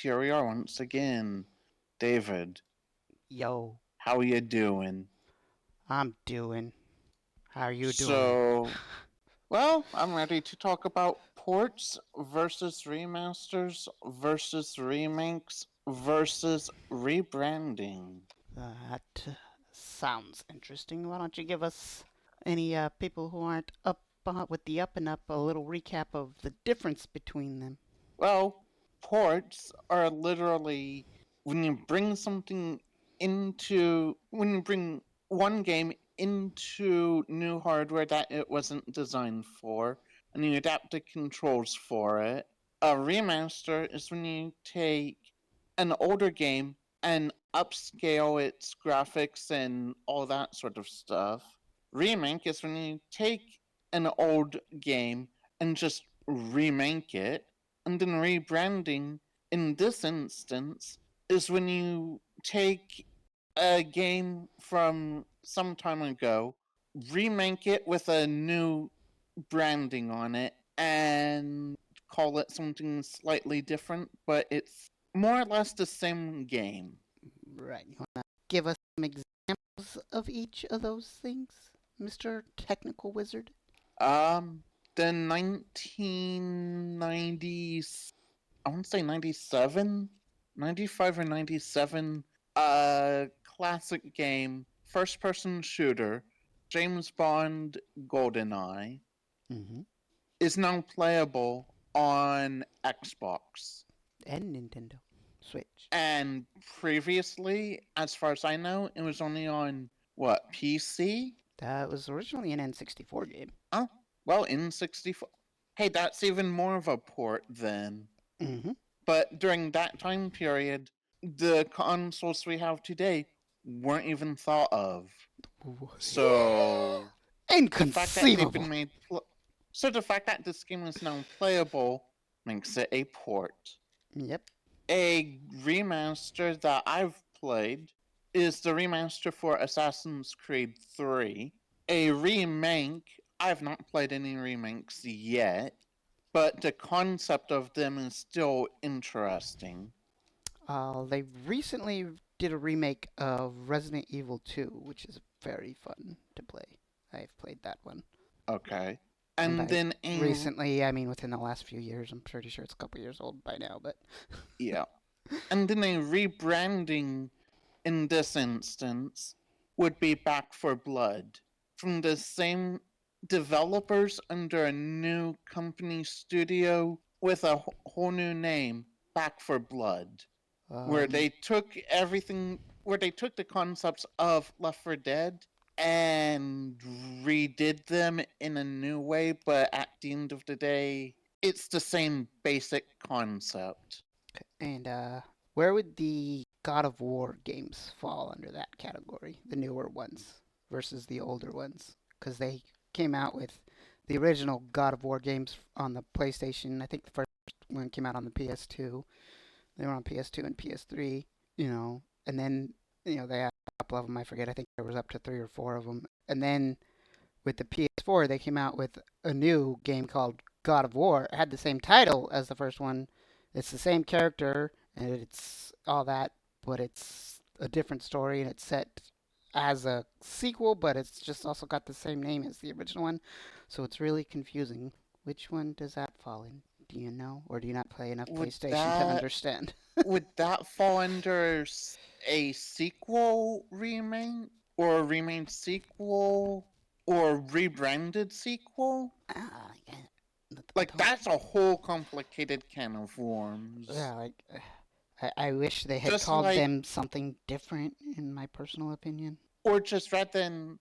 here we are once again. David, Yo, how you doing? I'm doing. How are you doing? So, well, I'm ready to talk about ports versus remasters versus remakes versus rebranding. That sounds interesting. Why don't you give us any people who aren't up with the up and up a little recap of the difference between them? Well, ports are literally when you bring when you bring one game into new hardware that it wasn't designed for, and you adapt the controls for it. A remaster is when you take an older game and upscale its graphics and all that sort of stuff. Remake is when you take an old game and just remake it, and then rebranding in this instance is when you take a game from some time ago, remake it with a new branding on it, and call it something slightly different, but it's more or less the same game. Right. You wanna give us some examples of each of those things, Mr. Technical Wizard? Um, the 1990s, I want to say 97, 95 or 97, classic game, first person shooter, James Bond GoldenEye, Mm-hmm. is now playable on Xbox. And Nintendo Switch. And previously, as far as I know, it was only on what, PC? That was originally an N64 game. Oh, well, N64. Hey, that's even more of a port then. Mm-hmm. But during that time period, the consoles we have today weren't even thought of. So the fact that they've Inconceivable. been made, so the fact that this game is now playable makes it a port. Yep. A remaster that I've played is the remaster for Assassin's Creed 3. A remake, I've not played any remakes yet, but the concept of them is still interesting. They recently did a remake of Resident Evil 2, which is very fun to play. I've played that one. Okay. And And by then a, recently, I mean within the last few years. I'm pretty sure it's a couple years old by now, but yeah. And then a rebranding in this instance would be Back for Blood from the same developers under a new company studio with a whole new name, Back for Blood, where um, they took everything, where they took the concepts of Left 4 Dead and redid them in a new way, but at the end of the day, it's the same basic concept. and where would the God of War games fall under that category? The newer ones versus the older ones, because they came out with the original God of War games on the PlayStation. I think the first one came out on the PS2. They were on PS2 and PS3, and then they had a couple of them. I forget. I think there was up to three or four of them. And then with the PS4, they came out with a new game called God of War. It had the same title as the first one. It's the same character and it's all that, but it's a different story and it's set as a sequel, but it's just also got the same name as the original one. So it's really confusing. Which one does that fall in? Do you know, or do you not play enough Would PlayStation to that understand? would that fall under a sequel remake or a remade sequel or rebranded sequel? Ah, I Like don't. that's a whole complicated can of worms. Yeah, like I wish they had Just called like, them something different, in my personal opinion. or just rather than,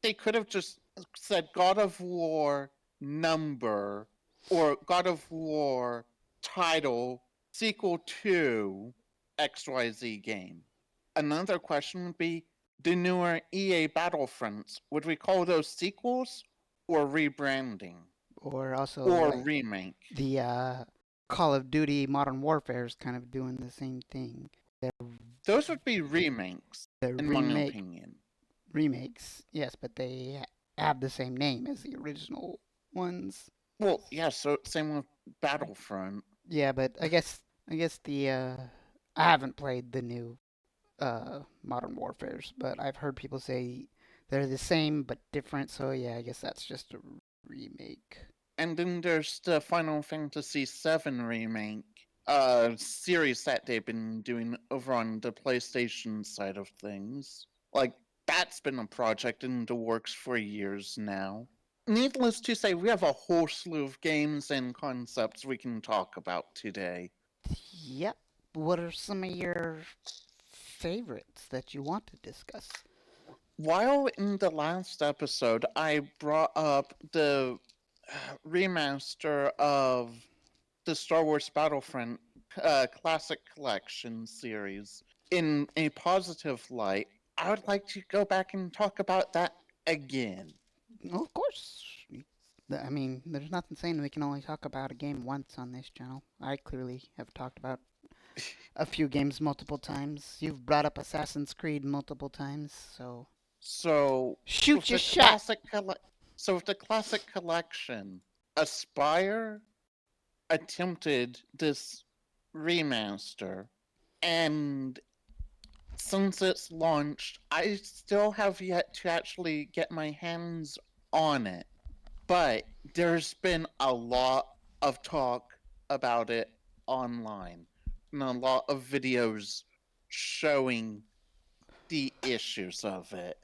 they could have just said God of War number or God of War title sequel to XYZ game. Another question would be the newer EA Battlefronts. Would we call those sequels or rebranding Or also or like remake? the Call of Duty Modern Warfare is kind of doing the same thing. They're, Those would be remakes, they're in my opinion. remakes, yes, but they have the same name as the original ones. Well, yeah, so same with Battlefront. Yeah, but I guess I guess I haven't played the new Modern Warfares, but I've heard people say they're the same but different. So yeah, I guess that's just a remake. And then there's the Final Fantasy VII remake, series that they've been doing over on the PlayStation side of things. Like, that's been a project in the works for years now. Needless to say, we have a whole slew of games and concepts we can talk about today. Yep. What are some of your favorites that you want to discuss? While in the last episode, I brought up the remaster of the Star Wars Battlefront Classic Collection series in a positive light, I would like to go back and talk about that again. Well, of course. I mean, there's nothing saying we can only talk about a game once on this channel. I clearly have talked about a few games multiple times. You've brought up Assassin's Creed multiple times, so So shoot with your the shot. classic collection, Aspire attempted this remaster, and since it's launched, I still have yet to actually get my hands on it. But there's been a lot of talk about it online, and a lot of videos showing the issues of it.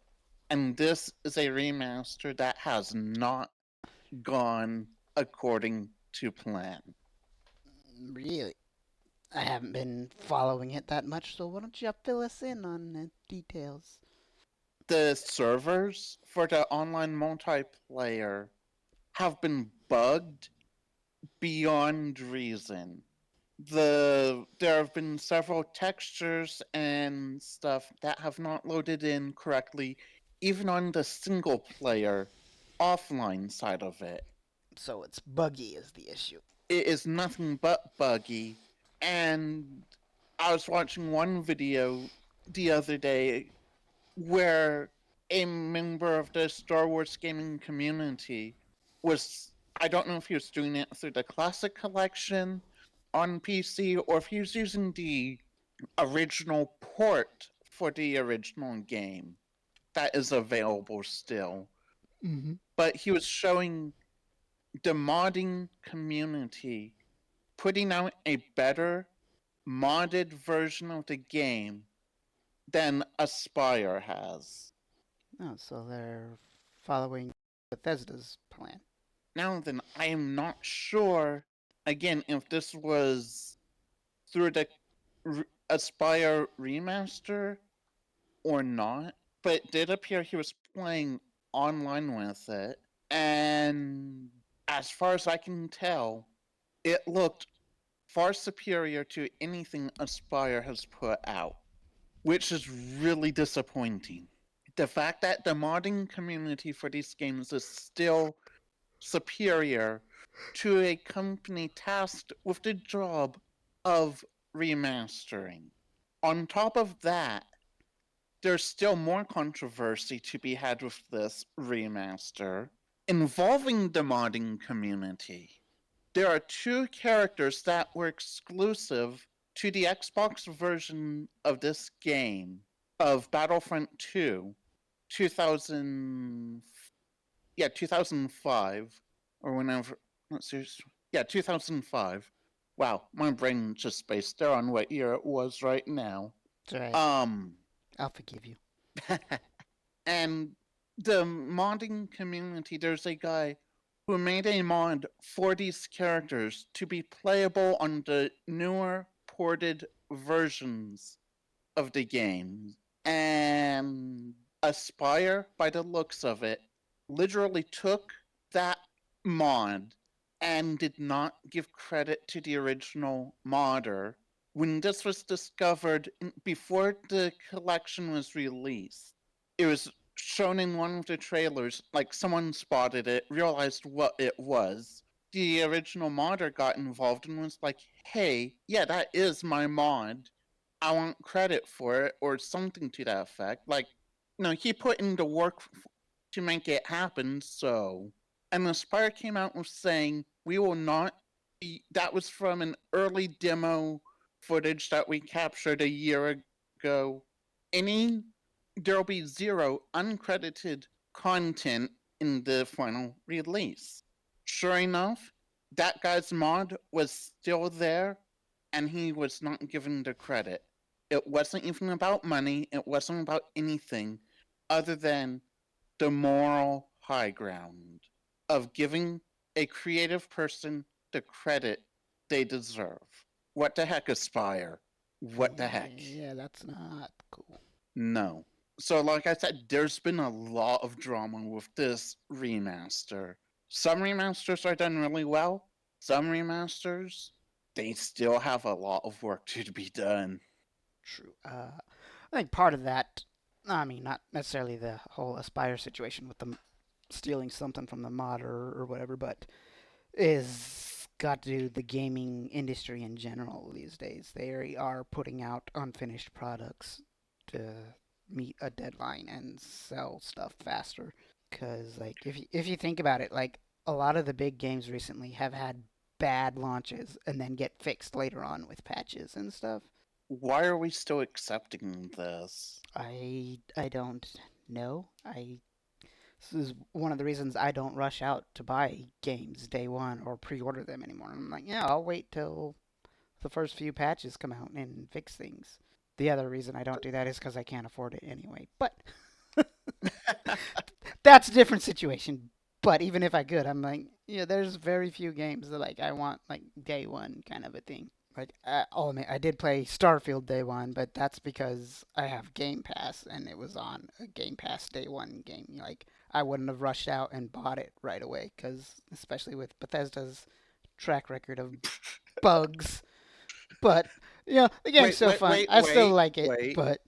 And this is a remaster that has not gone according to plan. Really? I haven't been following it that much, so why don't you fill us in on the details? The servers for the online multiplayer have been bugged beyond reason. There have been several textures and stuff that have not loaded in correctly, even on the single player offline side of it. So it's buggy is the issue. It is nothing but buggy. And I was watching one video the other day where a member of the Star Wars gaming community was, I don't know if he was doing it through the Classic Collection on PC or if he was using the original port for the original game that is available still. Mm-hmm. But he was showing the modding community putting out a better modded version of the game than Aspire has. Oh, so they're following Bethesda's plan. Now then, I am not sure, again, if this was through the Aspire remaster or not, but it did appear he was playing online with it, and as far as I can tell, it looked far superior to anything Aspire has put out, which is really disappointing. The fact that the modding community for these games is still superior to a company tasked with the job of remastering. On top of that, there's still more controversy to be had with this remaster involving the modding community. There are two characters that were exclusive to the Xbox version of this game of Battlefront 2, 2000, 2005 or whenever. Let's see, 2005. Wow, my brain just spaced there on what year it was right now. That's right. I'll forgive you. And the modding community, there's a guy who made a mod for these characters to be playable on the newer ported versions of the game. And Aspire, by the looks of it, literally took that mod and did not give credit to the original modder. When this was discovered before the collection was released, it was shown in one of the trailers, like someone spotted it, realized what it was. The original modder got involved and was like, hey, yeah, that is my mod. I want credit for it, or something to that effect. Like, no, he put in the work to make it happen, so. And Aspire came out with saying, we will not be, that was from an early demo footage that we captured a year ago. There'll be 0 uncredited content in the final release. Sure enough, that guy's mod was still there, and he was not given the credit. It wasn't even about money, it wasn't about anything other than the moral high ground of giving a creative person the credit they deserve. What the heck, Aspire? What the heck? Yeah, that's not cool. No. So, like I said, there's been a lot of drama with this remaster. Some remasters are done really well. Some remasters, they still have a lot of work to be done. True. I think part of that, I mean, not necessarily the whole Aspire situation with them stealing something from the mod or whatever, but is got to do with the gaming industry in general these days. They are putting out unfinished products to meet a deadline and sell stuff faster. Because, like, if you think about it, like, a lot of the big games recently have had bad launches and then get fixed later on with patches and stuff. Why are we still accepting this? I don't know. This is one of the reasons I don't rush out to buy games day one or pre-order them anymore. I'm like, yeah, I'll wait till the first few patches come out and fix things. The other reason I don't do that is because I can't afford it anyway. But that's a different situation. But even if I could, I'm like, yeah, there's very few games that like I want like day one kind of a thing. Like I'll admit, I did play Starfield day one, but that's because I have Game Pass and it was on a Game Pass day one game. Like I wouldn't have rushed out and bought it right away, because especially with Bethesda's track record of bugs. But the game's still fun. I still like it, but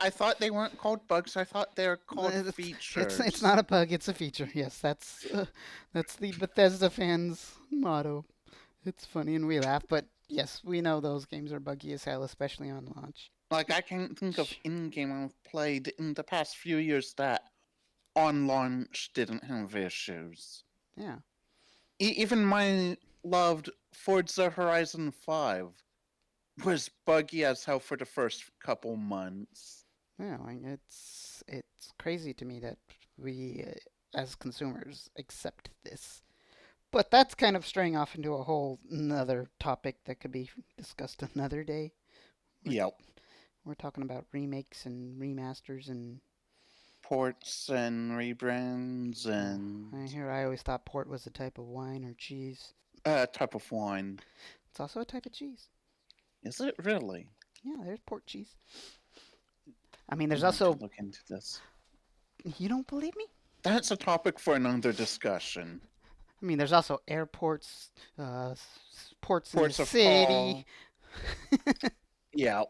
I thought they weren't called bugs. I thought they were called features. it's not a bug. It's a feature. Yes, that's the Bethesda fans' motto. It's funny and we laugh, but yes, we know those games are buggy as hell, especially on launch. Like, I can't think of any game I've played in the past few years that on launch didn't have issues. Yeah. Even my loved Forza Horizon 5 was buggy as hell for the first couple months. Yeah, like it's crazy to me that we, as consumers, accept this. But that's kind of straying off into a whole another topic that could be discussed another day. Yep. We're talking about remakes and remasters and ports and rebrands and I always thought port was a type of wine or cheese. Type of wine. It's also a type of cheese. Is it really? Yeah, there's port cheese. I mean, there's also look into this. You don't believe me? That's a topic for another discussion. I mean, there's also airports, ports in the city. Yeah.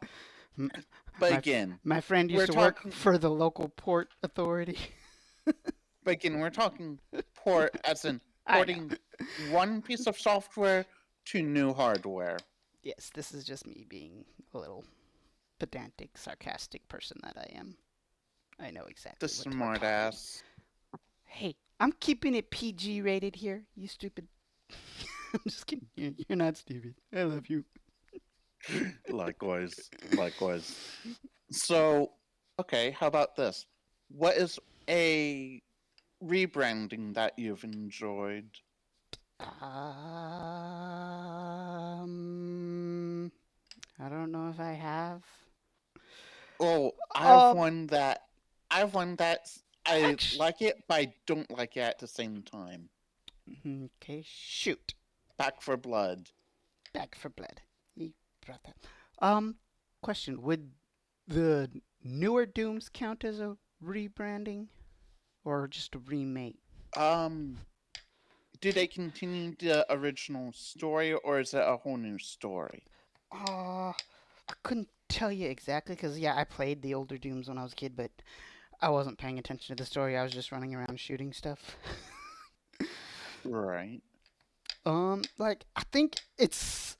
But again, my friend used to work for the local port authority. But again, we're talking port as in porting one piece of software to new hardware. Yes, this is just me being a little pedantic, sarcastic person that I am. I know exactly. The smart ass. Hey, I'm keeping it PG rated here, you stupid. I'm just kidding. You're not stupid. I love you. Likewise. So, okay, how about this? What is a rebranding that you've enjoyed? I don't know if I have. Oh, I have one that I like it, but I don't like it at the same time. Okay, shoot. Back 4 Blood. Back 4 Blood. You brought that. Question: would the newer Dooms count as a rebranding, or just a remake? Do they continue the original story, or is it a whole new story? I couldn't tell you exactly, because I played the older Dooms when I was a kid, but I wasn't paying attention to the story. I was just running around shooting stuff. Right. I think it's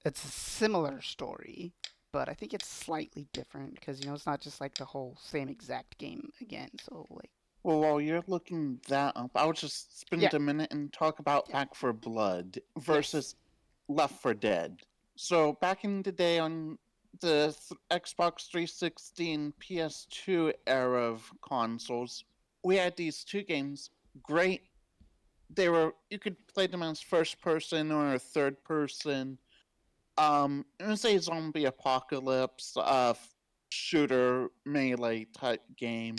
a similar story, but I think it's slightly different because it's not just like the whole same exact game again. So like. Well, while you're looking that up, I'll just spend a minute and talk about Back 4 Blood versus Left 4 Dead. So back in the day on the Xbox 360 and PS2 era of consoles, we had these two games. Great. They were, you could play them as first person or third person. It was a zombie apocalypse shooter melee type game.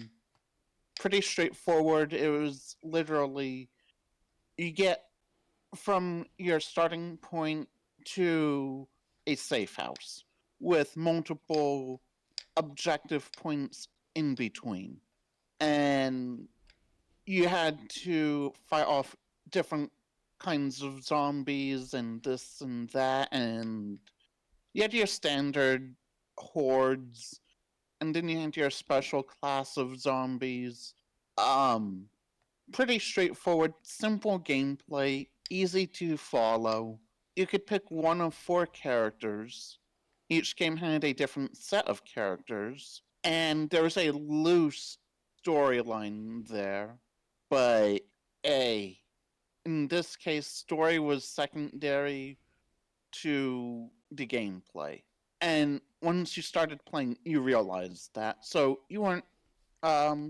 Pretty straightforward. It was literally, you get from your starting point to a safe house with multiple objective points in between. And you had to fight off different kinds of zombies and this and that, and you had your standard hordes, and then you had your special class of zombies. Um, Pretty straightforward, simple gameplay, easy to follow. You could pick one of four characters. Each game had a different set of characters, and there was a loose storyline there. But A, in this case, story was secondary to the gameplay. And once you started playing, you realized that. So you weren't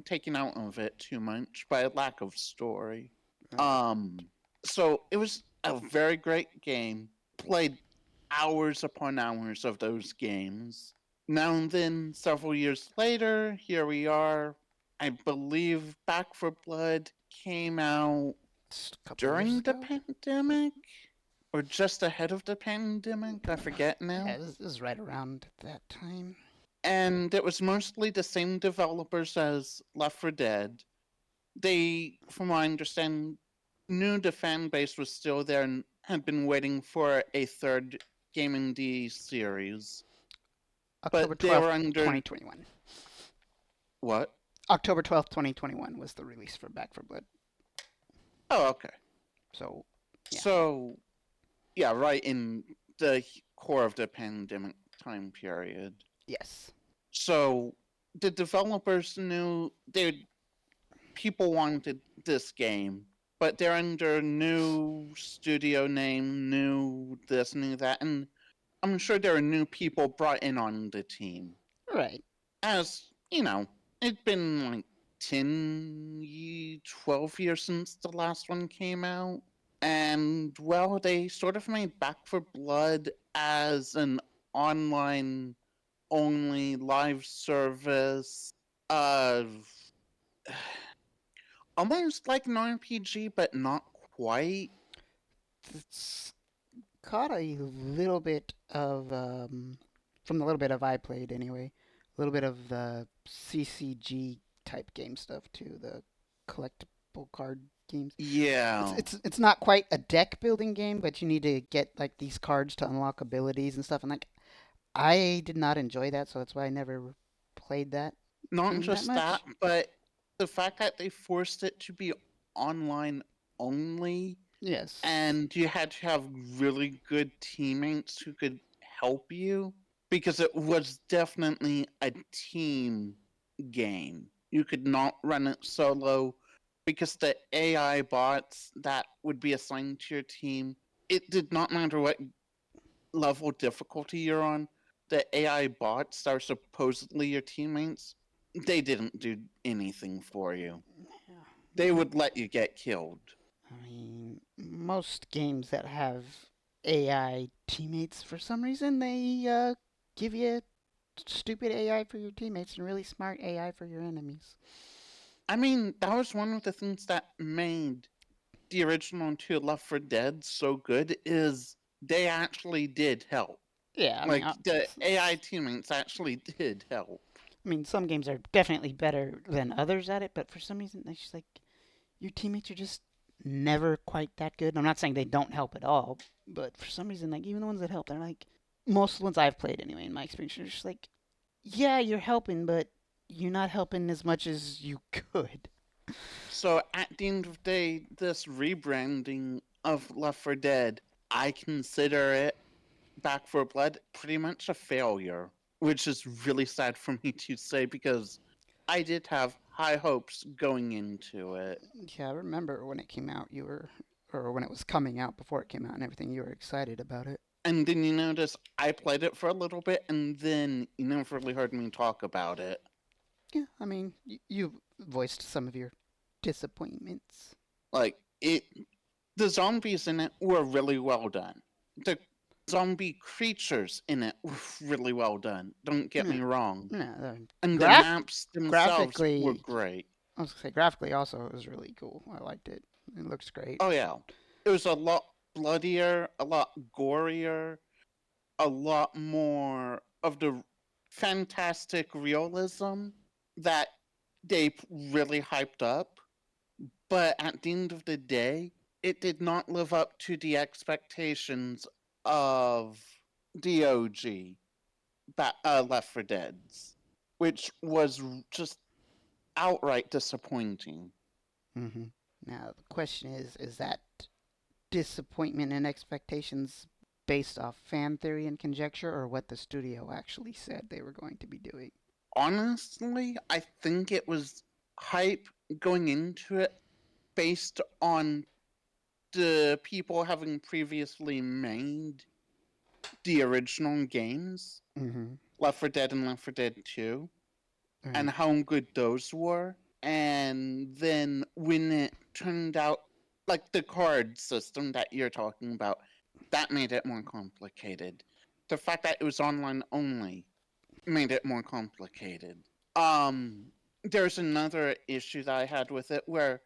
taken out of it too much by a lack of story. Right. Um so it was a very great game. Played hours upon hours of those games. Now and then, several years later, here we are. I believe Back for Blood came out Just a couple years during the ago. pandemic or just ahead of the pandemic. I forget Yeah, now. this is right around that time. And it was mostly the same developers as Left 4 Dead. They, from what I understand, knew the fan base was still there and had been waiting for a third game in the series. October But they 12th, were under 2021. what? October 12th, 2021 was the release for Back for Blood. Oh, okay. So, yeah. So, yeah, right in the core of the pandemic time period. Yes. So the developers knew people wanted this game, but they're under new studio name, new this, new that, and I'm sure there are new people brought in on the team. Right. As, you know, it'd been like 12 years since the last one came out. And, well, they sort of made Back for Blood as an online only live service. Uh, Almost like an RPG, but not quite. It's caught a little bit of, from the little bit of I played anyway, a little bit of the CCG type game stuff too, the collectible card games. It's Yeah, it's it's not quite a deck building game, but you need to get like these cards to unlock abilities and stuff. And like I did not enjoy that, so that's why I never played that not game that just that, much. but the fact that they forced it to be online only, Yes. and you had to have really good teammates who could help you, because it was definitely a team game. You could not run it solo because the AI bots that would be assigned to your team, it did not matter what level difficulty you're on, the AI bots that are supposedly your teammates, they didn't do anything for you. Yeah. They would let you get killed. I mean, most games that have AI teammates, for some reason, they give you stupid AI for your teammates and really smart AI for your enemies. I mean, that was one of the things that made the original two Left 4 Dead so good is they actually did help. Yeah, I mean, Like the AI teammates actually did help. some games are definitely better than others at it, but for some reason, it's just like your teammates are just never quite that good. I'm not saying they don't help at all, but for some reason, like even the ones that help, they're like most of the ones I've played anyway. In my experience, are just like, yeah, you're helping, but you're not helping as much as you could. So at the end of the day, this rebranding of Left 4 Dead, I consider it Back 4 Blood pretty much a failure, which is really sad for me to say because I did have high hopes going into it. Yeah, I remember when it came out, you were, or when it was coming out before it came out and everything, you were excited about it. And then you notice I played it for a little bit, and then you never really heard me talk about it. Yeah, I mean, you voiced some of your disappointments. Like the zombies in it were really well done. The zombie creatures in it were really well done. Don't get No, me wrong. no, And the maps themselves were graphically, great. I was gonna say graphically also it was really cool. I liked it. It looks great. Oh yeah. It was a lot bloodier, a lot gorier, a lot more of the fantastic realism that they really hyped up. But at the end of the day, it did not live up to the expectations of DOG, Left 4 Dead's, which was just outright disappointing. hmm Now the question is that disappointment and expectations based off fan theory and conjecture, or what the studio actually said they were going to be doing? Honestly, I think it was hype going into it based on the people having previously made the original games, Mm-hmm. Left 4 Dead and Left 4 Dead 2, and Right. how good those were. And then when it turned out, like the card system that you're talking about, that made it more complicated. The fact that it was online only made it more complicated. Um, there's another issue that I had with it where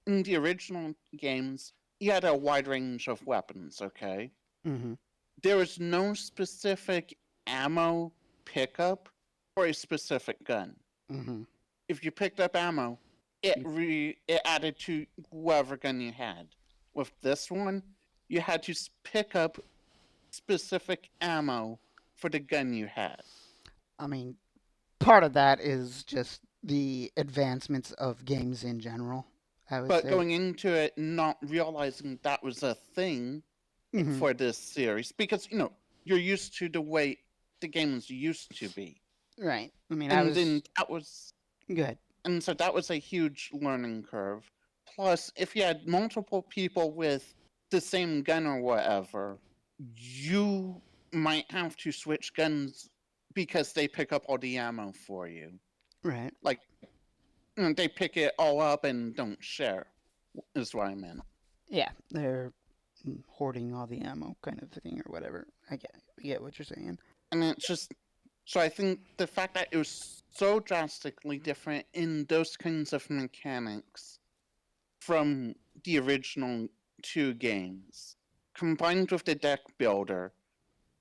in the original games, you had a wide range of weapons, okay? Mm-hmm. There was no specific ammo pickup for a specific gun. Mm-hmm. If you picked up ammo, it added to whatever gun you had. With this one, you had to pick up specific ammo for the gun you had. I mean, part of that is just the advancements of games in general, I would But say. going into it, not realizing that was a thing Mm-hmm. for this series, because you're used to the way the games used to be, Right. I mean, I and was then that was good. and so that was a huge learning curve. Plus, if you had multiple people with the same gun or whatever, you might have to switch guns because they pick up all the ammo for you. Right. Like, they pick it all up and don't share, is what I meant. Yeah, they're hoarding all the ammo kind of thing or whatever. I get what you're saying. And it's just, so I think the fact that it was so drastically different in those kinds of mechanics from the original two games, combined with the deck builder,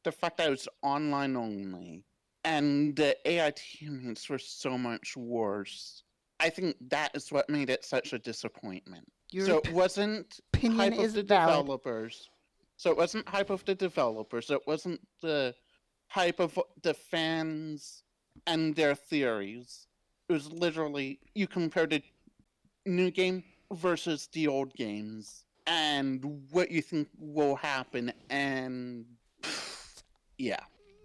the fact that it was online only, and the AI teammates were so much worse. I think that is what made it such a disappointment. Your So it wasn't opinion hype of is the valid. developers. So it wasn't hype of the developers. It wasn't the hype of the fans and their theories. It was literally you compared the new game versus the old games and what you think will happen, and yeah.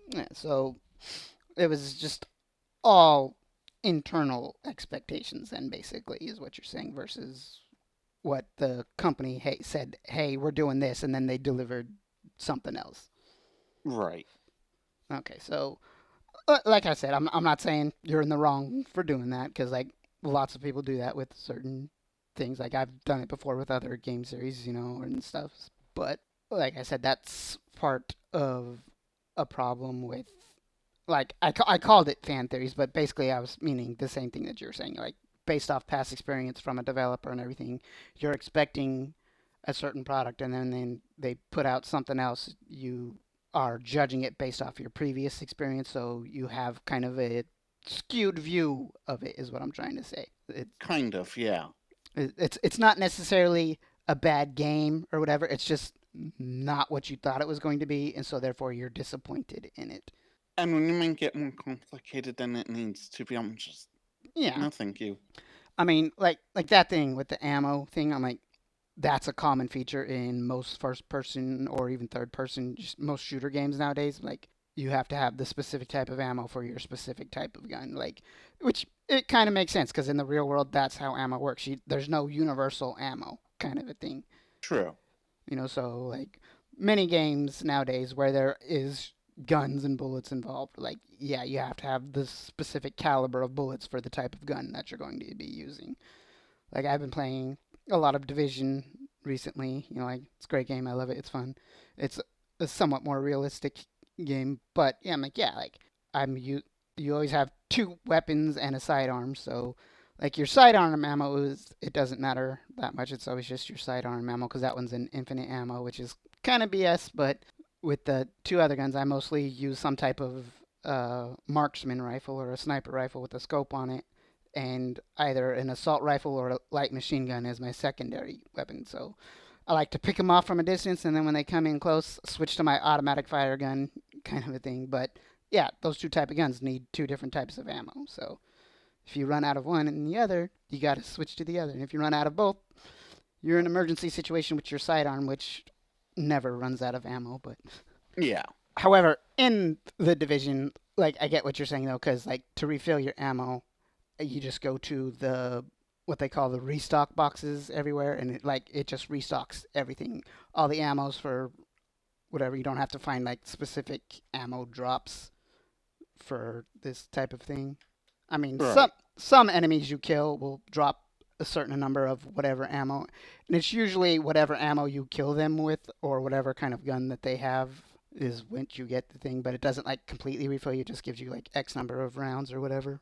Yeah, so it was just all internal expectations, then basically is what you're saying, versus what the company said. Hey, we're doing this, and then they delivered something else. Right. Okay, so like I said, I'm not saying you're in the wrong for doing that because like lots of people do that with certain things. Like I've done it before with other game series, and stuff. But like I said, that's part of a problem with like I called it fan theories, but basically I was meaning the same thing that you're saying. Like based off past experience from a developer and everything, you're expecting a certain product, and then they put out something else. You are judging it based off your previous experience, so you have kind of a skewed view of it. Is what I'm trying to say. Kind of, yeah. It's not necessarily a bad game or whatever. It's just not what you thought it was going to be, and so therefore you're disappointed in it. And when you make it more complicated than it needs to be, I'm just Yeah, no, thank you. I mean, like that thing with the ammo thing. I'm like, that's a common feature in most first person or even third person, just most shooter games nowadays. Like you have to have the specific type of ammo for your specific type of gun. Like, which it kind of makes sense because in the real world, that's how ammo works. There's no universal ammo kind of a thing. True. So like many games nowadays where there is guns and bullets involved. Like, yeah, you have to have the specific caliber of bullets for the type of gun that you're going to be using. Like, I've been playing a lot of Division recently. You know, like, it's a great game. I love it. It's fun. It's a somewhat more realistic game, but yeah, I'm like, yeah, like, you always have two weapons and a sidearm, so like your sidearm ammo is it doesn't matter that much. It's always just your sidearm ammo because that one's an infinite ammo, which is kind of BS. But with the two other guns, I mostly use some type of marksman rifle or a sniper rifle with a scope on it, and either an assault rifle or a light machine gun as my secondary weapon. So I like to pick them off from a distance, and then when they come in close, switch to my automatic fire gun, kind of a thing. But yeah, those two type of guns need two different types of ammo. So if you run out of one and the other, you got to switch to the other. And if you run out of both, you're in an emergency situation with your sidearm, which never runs out of ammo. But Yeah. however, in the Division, like I get what you're saying though, because like to refill your ammo, you just go to the what they call the restock boxes everywhere, and it just restocks everything, all the ammos for whatever. You don't have to find like specific ammo drops for this type of thing. I mean, Right. some enemies you kill will drop a certain number of whatever ammo, and it's usually whatever ammo you kill them with or whatever kind of gun that they have is when you get the thing. But it doesn't like completely refill you; it just gives you like X number of rounds or whatever.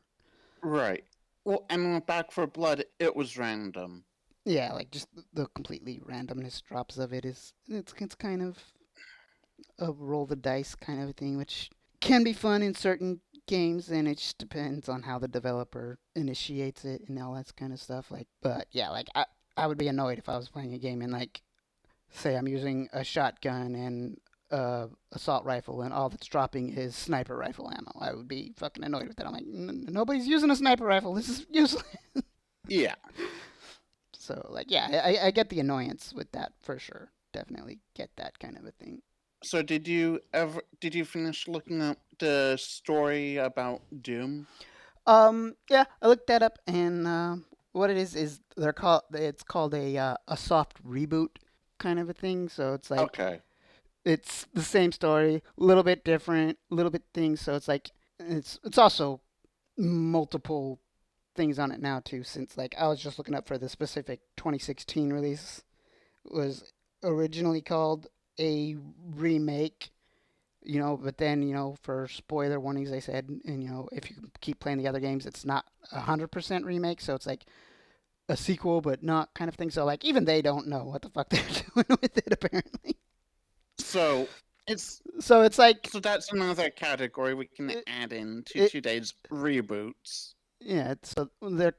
Right. Well, and with Back for Blood, it was random. Yeah, like just the completely randomness drops of it is it's kind of a roll the dice kind of a thing, which can be fun in certain games, and it just depends on how the developer initiates it and all that kind of stuff. Like, but yeah, like I would be annoyed if I was playing a game and like say I'm using a shotgun and assault rifle and all that's dropping is sniper rifle ammo. I would be fucking annoyed with that. I'm like, nobody's using a sniper rifle. This is useless. Yeah. So like, yeah, I get the annoyance with that for sure. Definitely get that kind of a thing. So did you finish looking up the story about Doom? Yeah, I looked that up, and what it is it's called a soft reboot kind of a thing. So it's like Okay. it's the same story, a little bit different, a little bit things. So it's like it's also multiple things on it now too. Since like I was just looking up for the specific 2016 release, it was originally called a remake, but then, for spoiler warnings, they said, and, if you keep playing the other games, it's not 100% remake, so it's like a sequel, but not kind of thing. So, like, even they don't know what the fuck they're doing with it, apparently. So it's So it's like, so that's another category we can it, add in to it today's reboots. yeah, so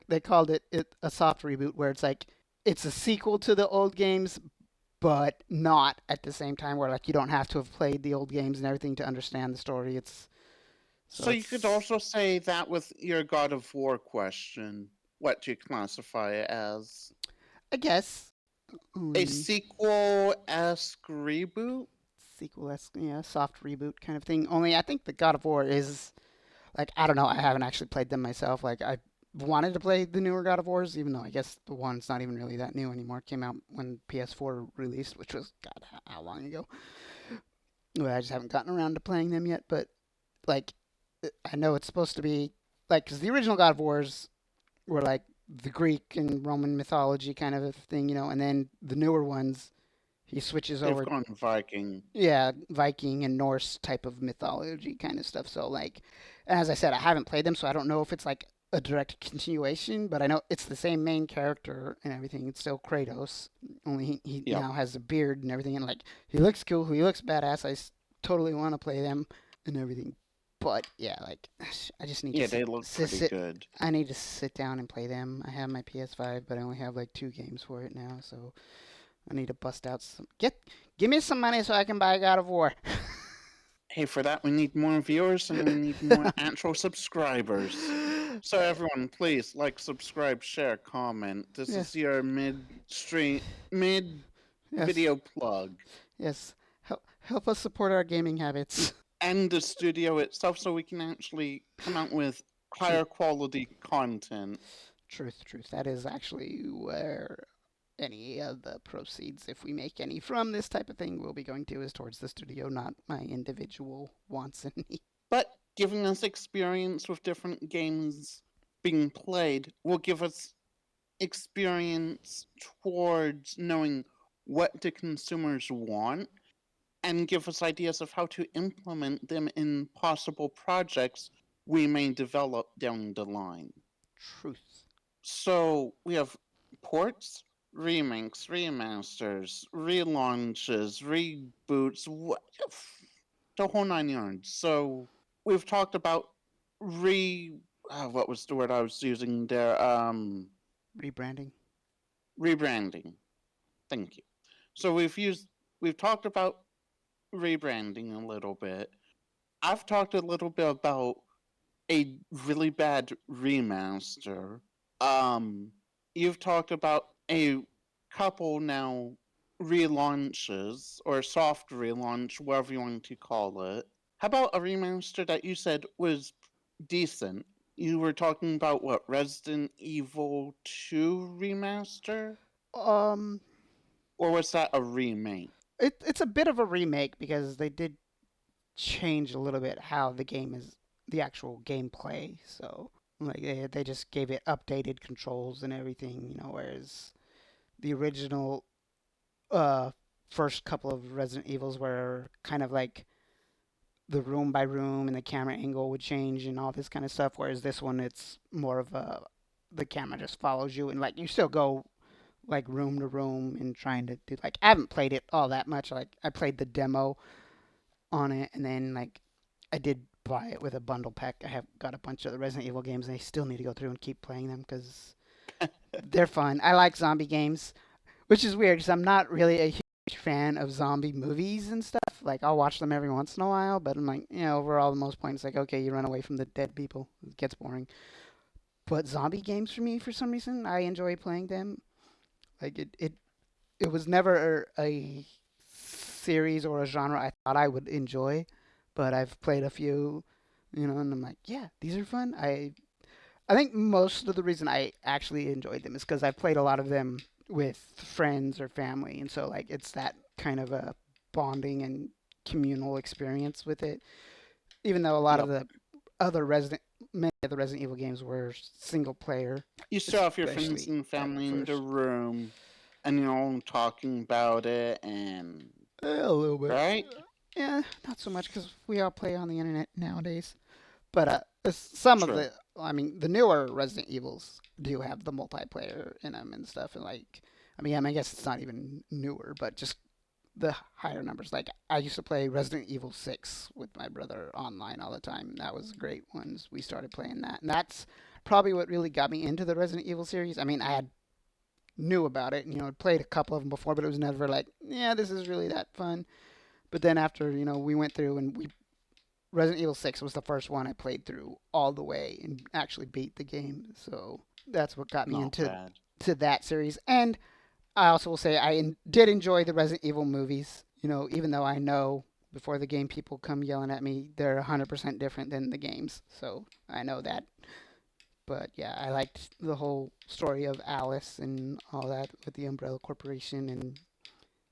they called it a soft reboot, where it's like, it's a sequel to the old games, but not at the same time, where, like, you don't have to have played the old games and everything to understand the story. So So you could it's, also say that with your God of War question, what do you classify it as? I guess, A only sequel-esque reboot? sequel esque, yeah, soft reboot kind of thing. Only I think the God of War is like I don't know. I haven't actually played them myself. Like I wanted to play the newer God of Wars, even though I guess the one's not even really that new anymore. It came out when PS4 released, which was God how long ago. Well, I just haven't gotten around to playing them yet. But like I know it's supposed to be like because the original God of Wars were like the Greek and Roman mythology kind of a thing, and then the newer ones he switches They've over. gone Viking. Yeah, Viking and Norse type of mythology kind of stuff. So like, as I said, I haven't played them, so I don't know if it's like a direct continuation, but I know it's the same main character and everything. It's still Kratos, only he Yep. now has a beard and everything, and like he looks cool, he looks badass. Totally want to play them and everything. But yeah, like I just need to Yeah, they look pretty sit. good. I need to sit down and play them. I have my PS5, but I only have like two games for it now, so I need to bust out some. Give me some money so I can buy God of War. Hey, for that we need more viewers and we need more actual subscribers. So everyone, please like, subscribe, share, comment. This Yes, is your mid-stream, yes, mid-video plug. yes. Help us support our gaming habits. And the studio itself so we can actually come out with Truth, higher quality content. truth. That is actually where any of the proceeds, if we make any from this type of thing, will be going to is towards the studio, not my individual wants and needs. But giving us experience with different games being played will give us experience towards knowing what the consumers want and give us ideas of how to implement them in possible projects we may develop down the line. Truth. So we have ports, remakes, remasters, relaunches, reboots, the whole 9 yards. So we've talked about what was the word I was using there? Rebranding. Rebranding. Thank you. So we've talked about rebranding a little bit. I've talked a little bit about a really bad remaster. You've talked about a couple now relaunches or soft relaunch, whatever you want to call it. How about a remaster that you said was decent? You were talking about what, Resident Evil 2 remaster? Um, Or was that a remake? it's a bit of a remake because they did change a little bit how the game is, the actual gameplay. So like they just gave it updated controls and everything, whereas the original uh first couple of Resident Evils were kind of like the room by room and the camera angle would change and all this kind of stuff, whereas this one it's more of a the camera just follows you and like you still go like room to room and trying to do like I haven't played it all that much. Like I played the demo on it and then like I did buy it with a bundle pack. I have got a bunch of the Resident Evil games and I still need to go through and keep playing them because they're fun. I like zombie games, which is weird because I'm not really a huge fan of zombie movies and stuff. Like I'll watch them every once in a while, but I'm like, overall, the most point it's like, okay, you run away from the dead people. It gets boring. But zombie games for me, for some reason, I enjoy playing them. Like it was never a series or a genre I thought I would enjoy, but I've played a few, and I'm like, yeah, these are fun. I think most of the reason I actually enjoyed them is because I've played a lot of them with friends or family, and so like it's that kind of a bonding and communal experience with it. Even though a lot of Yep. the other many of the Resident Evil games were single player, You still have your friends especially and at family in the first. room and talking about it and A little bit. right? Yeah, not so much because we all play on the internet nowadays. But some of True. the, I mean, the newer Resident Evils do have the multiplayer in them and stuff. And like, I guess it's not even newer, but just the higher numbers. Like, I used to play Resident Evil 6 with my brother online all the time. That was great once we started playing that. And that's probably what really got me into the Resident Evil series. I mean, I had knew about it and, played a couple of them before, but it was never like, yeah, this is really that fun. But then after, we went through and we Resident Evil 6 was the first one I played through all the way and actually beat the game. So that's what got me Not into bad. that series. And I also will say did enjoy the Resident Evil movies. Even though I know before the game people come yelling at me, they're 100% different than the games. So I know that. But yeah, I liked the whole story of Alice and all that with the Umbrella Corporation and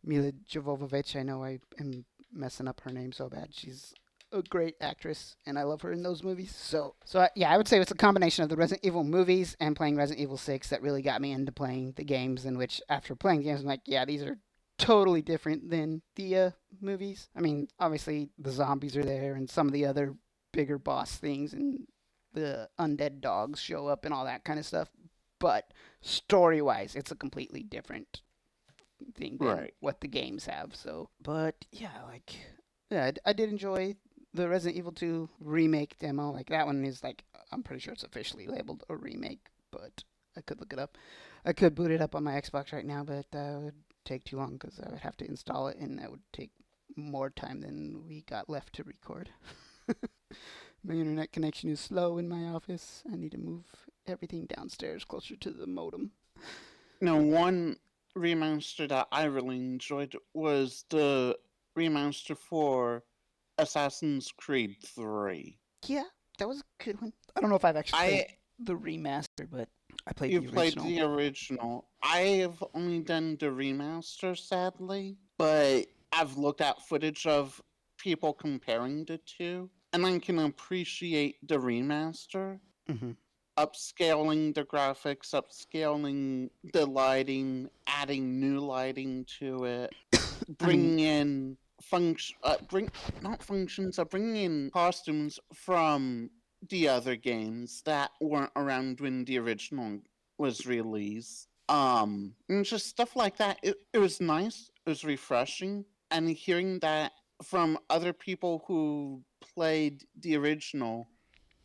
Mila Jovovich. I know I am messing up her name so bad. She's a great actress, and I love her in those movies. So yeah, I would say it's a combination of the Resident Evil movies and playing Resident Evil 6 that really got me into playing the games. In which, after playing the games, I'm like, yeah, these are totally different than the movies. I mean, obviously the zombies are there, and some of the other bigger boss things, and the undead dogs show up, and all that kind of stuff. But story-wise, it's a completely different thing than Right. what the games have. So, but yeah, like yeah, I did enjoy the Resident Evil 2 remake demo. Like that one is like I'm pretty sure it's officially labeled a remake, but I could look it up. I could boot it up on my Xbox right now, but that would take too long because I would have to install it, and that would take more time than we got left to record. My internet connection is slow in my office. I need to move everything downstairs closer to the modem. Now, one remaster that I really enjoyed was the remaster for Assassin's Creed 3. Yeah, that was a good one. I don't know if I've actually played I the remaster, but I played You the played original. the original. I've only done the remaster, sadly, but I've looked at footage of people comparing the two, and I can appreciate the remaster. Hmm. Upscaling the graphics, upscaling the lighting, adding new lighting to it, I mean, bringing in bringing in costumes from the other games that weren't around when the original was released. And just stuff like that. It was nice. It was refreshing, and hearing that from other people who played the original,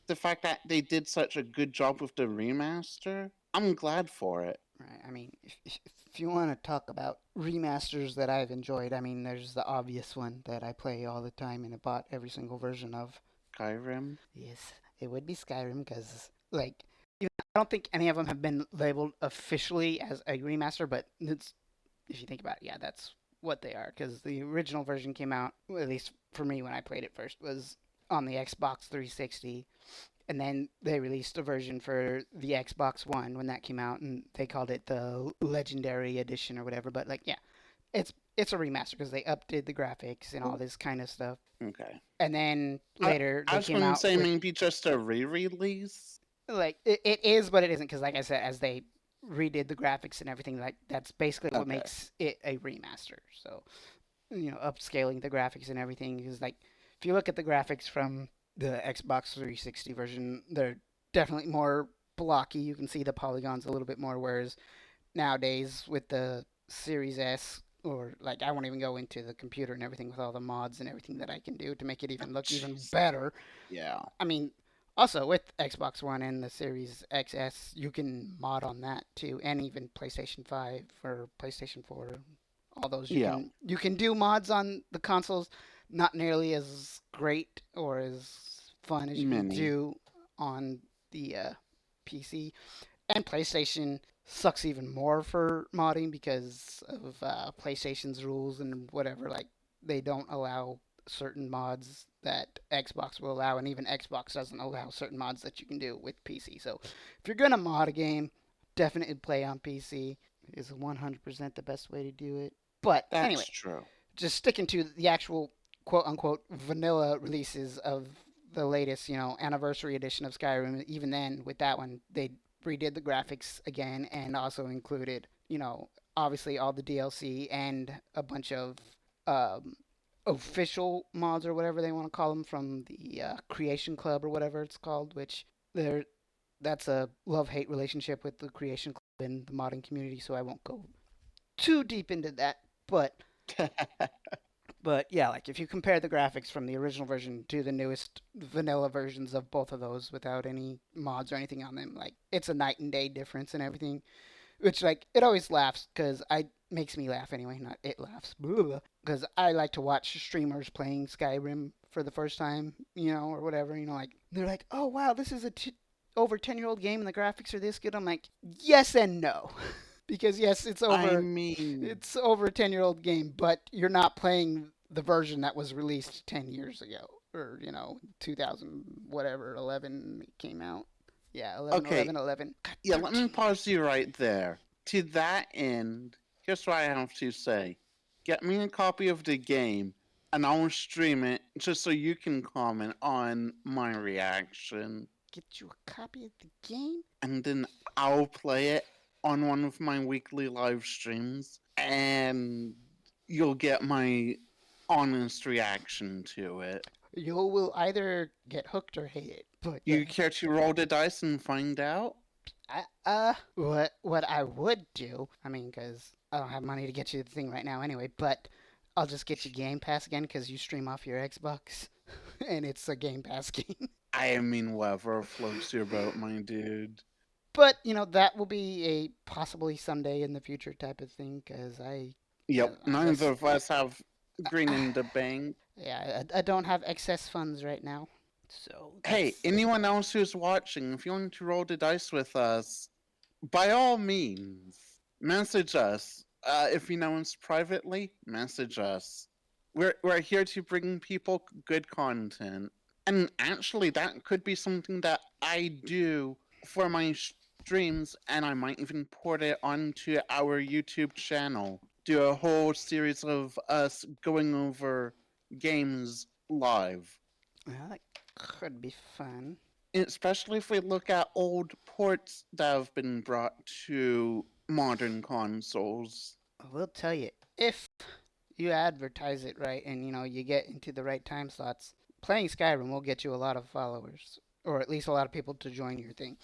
the fact that they did such a good job with the remaster, I'm glad for it. right. I mean, if you want to talk about remasters that I've enjoyed, I mean, there's the obvious one that I play all the time and I bought every single version of. Skyrim. Yes, it would be Skyrim because, like, even, I don't think any of them have been labeled officially as a remaster, but it's, if you think about it, yeah, that's what they are. Because the original version came out, at least for me when I played it first, was on the Xbox 360, and then they released a version for the Xbox One when that came out, and they called it the Legendary Edition or whatever. But like, yeah, it's a remaster because they updated the graphics and all this kind of stuff. Okay. And then I, later I they was came going to out say with maybe just a re-release. like it is, but it isn't because like I said, as they redid the graphics and everything, like that's basically what Okay. makes it a remaster. So upscaling the graphics and everything is like if you look at the graphics from the Xbox 360 version, they're definitely more blocky. You can see the polygons a little bit more, whereas nowadays with the Series S or like I won't even go into the computer and everything with all the mods and everything that I can do to make it even look even Jeez. better. Yeah. I mean, also with Xbox One and the Series XS, you can mod on that too, and even PlayStation 5 or PlayStation 4. All those Yeah. you can do mods on the consoles, not nearly as great or as fun as you can Mini. do on the PC. And PlayStation sucks even more for modding because of PlayStation's rules and whatever. Like they don't allow certain mods that Xbox will allow, and even Xbox doesn't allow certain mods that you can do with PC. So if you're gonna mod a game, definitely play on PC. It is 100% the best way to do it. But That's anyway, true. just sticking to the actual quote unquote vanilla releases of the latest, anniversary edition of Skyrim, even then with that one, they redid the graphics again and also included, obviously all the DLC and a bunch of um, official mods or whatever they want to call them from the Creation Club or whatever it's called, which they're that's a love-hate relationship with the Creation Club and the modding community, so I won't go too deep into that. But yeah, like if you compare the graphics from the original version to the newest vanilla versions of both of those without any mods or anything on them, like it's a night and day difference and everything. Which like it always laughs because I makes me laugh anyway. Not it laughs because I like to watch streamers playing Skyrim for the first time, or whatever. Like they're like, oh wow, this is a over 10-year-old game and the graphics are this good. I'm like, yes and no. Because yes, I mean, it's over a 10-year-old game, but you're not playing the version that was released 10 years ago or 2000 whatever 11 it came out. Yeah, 11 okay. 11 11. God, Yeah, let me 13. pause you right there. To that end, here's what I have to say. Get me a copy of the game, and I'll stream it just so you can comment on my reaction. Get you a copy of the game? And then I'll play it on one of my weekly live streams, and you'll get my honest reaction to it. You will either get hooked or hate it. But yeah, You care to roll the dice and find out? what I would do, I mean, because I don't have money to get you the thing right now anyway, but I'll just get you Game Pass again because you stream off your Xbox, and it's a Game Pass game. I mean, whatever floats your boat, my dude. But that will be a possibly someday in the future type of thing because Yep, I neither just of us have green in the bank. yeah, I don't have excess funds right now, so Hey, that's anyone else who's watching, if you want to roll the dice with us, by all means, message us. If you know us privately, message us. We're here to bring people good content. And actually, that could be something that I do for my streams, and I might even port it onto our YouTube channel. Do a whole series of us going over games live. Well, that could be fun. Especially if we look at old ports that have been brought to modern consoles. I will tell you, if you advertise it right and you get into the right time slots, playing Skyrim will get you a lot of followers, or at least a lot of people to join your thing,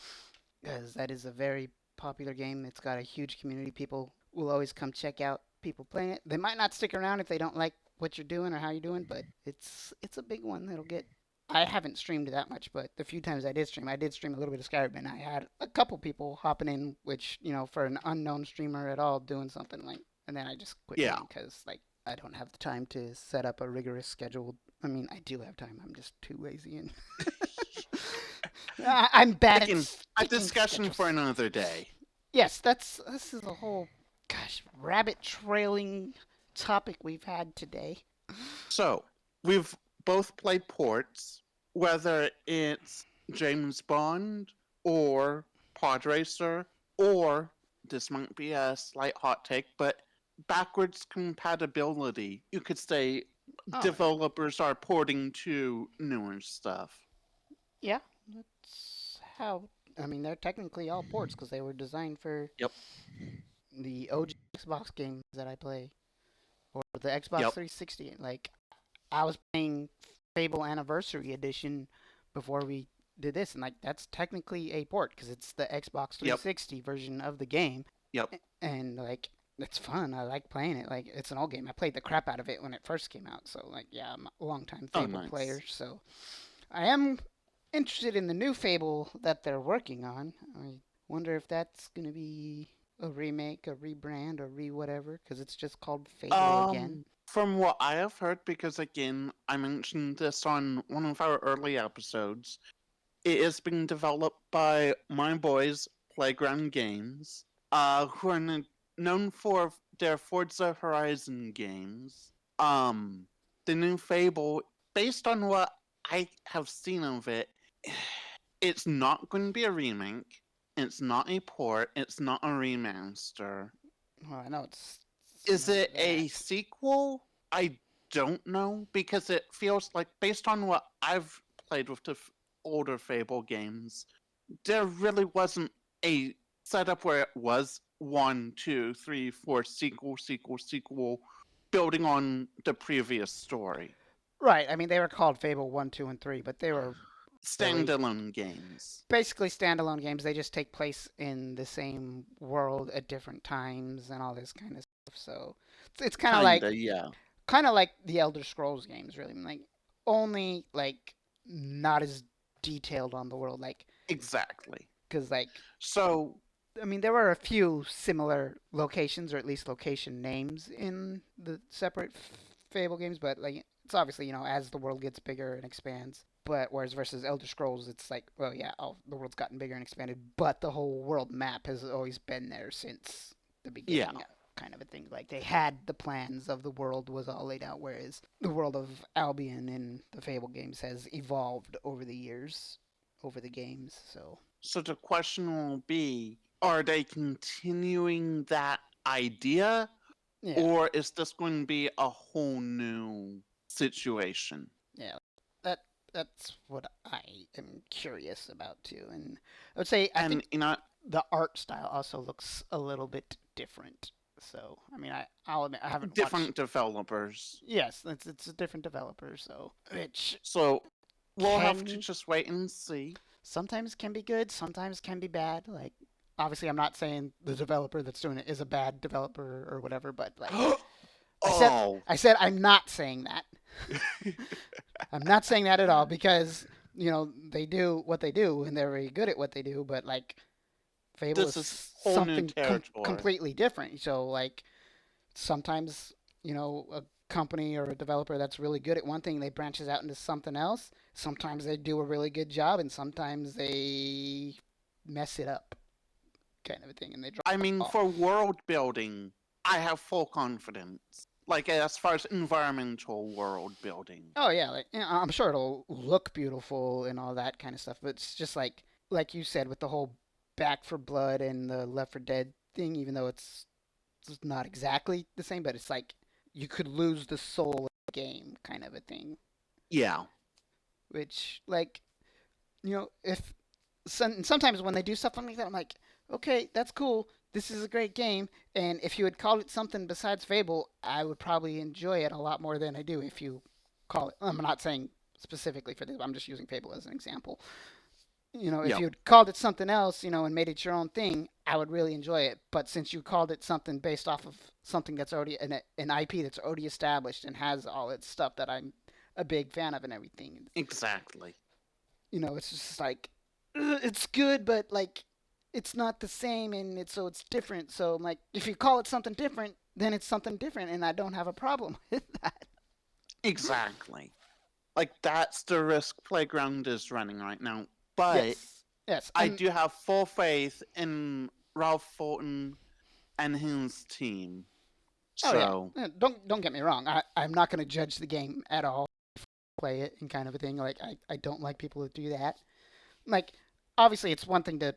because that is a very popular game. It's got a huge community. People will always come check out people playing it. They might not stick around if they don't like what you're doing or how you're doing, but it's a big one that'll get. I haven't streamed that much, but the few times I did stream a little bit of Skyrim, and I had a couple people hopping in, which for an unknown streamer at all doing something like, and then I just quit Yeah. doing because I don't have the time to set up a rigorous schedule. I mean, I do have time. I'm just too lazy and I'm bad Again, at a sticking discussion schedules. for another day. Yes, this is a whole rabbit trailing topic we've had today. So, we've both played ports, whether it's James Bond or Pod Racer, or this might be a slight hot take, but backwards compatibility. You could say Oh, developers are porting to newer stuff. yeah, that's how. I mean, they're technically all ports because they were designed for Yep. the OG Xbox games that I play, or the Xbox Yep. 360. Like, I was playing Fable Anniversary Edition before we did this, and like that's technically a port because it's the Xbox Yep. 360 version of the game, Yep. and like it's fun. I like playing it. Like it's an old game. I played the crap out of it when it first came out. So like yeah, I'm a longtime Oh, Fable nice. player. So I am interested in the new Fable that they're working on. I wonder if that's gonna be a remake, a rebrand, or whatever because it's just called Fable again. From what I have heard, because again, I mentioned this on one of our early episodes, it is being developed by my boys, Playground Games, who are known for their Forza Horizon games. The new Fable, based on what I have seen of it, it's not going to be a remake. It's not a port. It's not a remaster. Well, I know it's Is none of it a that. sequel? I don't know because it feels like, based on what I've played with the older Fable games, there really wasn't a setup where it was 1, 2, 3, 4 sequel, building on the previous story. Right. I mean, they were called Fable 1, 2, and 3, but they were really Standalone games. basically standalone games. They just take place in the same world at different times and all this kind of stuff. So it's Kinda, yeah. kind of like the Elder Scrolls games, really. Like only like not as detailed on the world, like Exactly. because like So, I mean there were a few similar locations or at least location names in the separate Fable games, but like it's obviously as the world gets bigger and expands. But whereas versus Elder Scrolls, it's like, well, yeah, the world's gotten bigger and expanded, but the whole world map has always been there since the yeah. beginning, kind of a thing. Like they had the plans of the world was all laid out, whereas the world of Albion in the Fable games has evolved over the years, over the games. So the question will be, are they continuing that idea, Yeah, or is this going to be a whole new situation? yeah, that that's what I am curious about too. And I would say I think And the art style also looks a little bit different. So I mean, I'll admit I haven't watched. different developers. Yes, it's a different developer, so which So we'll have to can just wait and see. sometimes can be good, sometimes can be bad. Like obviously, I'm not saying the developer that's doing it is a bad developer or whatever, but like I said, Oh, I'm not saying that. I'm not saying that at all because they do what they do and they're very good at what they do, but like Fable this is is whole new something territory. completely different. So like sometimes a company or a developer that's really good at one thing they branches out into something else. Sometimes they do a really good job and sometimes they mess it up, kind of a thing, and they drop I the mean, ball. for world building, I have full confidence. Like, as far as environmental world building. Oh yeah, like I'm sure it'll look beautiful and all that kind of stuff, but it's just like you said with the whole Back for Blood and the Left 4 Dead thing, even though it's not exactly the same, but it's like you could lose the soul of the game kind of a thing. Yeah, Which, like, if sometimes when they do stuff like that, I'm like, okay, that's cool. This is a great game, and if you had called it something besides Fable, I would probably enjoy it a lot more than I do if you call it. I'm not saying specifically for this. I'm just using Fable as an example. If yep, you had called it something else, and made it your own thing, I would really enjoy it. But since you called it something based off of something that's already an IP that's already established and has all its stuff that I'm a big fan of and everything, exactly. it's just like it's good, but like it's not the same, and it's different. So I'm like, if you call it something different, then it's something different, and I don't have a problem with that. Exactly. Like, that's the risk Playground is running right now. But Yes, yes, I do have full faith in Ralph Fulton and his team. oh yeah. So, Don't get me wrong. I'm not going to judge the game at all. Play it and kind of a thing. Like I don't like people that do that. Like obviously it's one thing to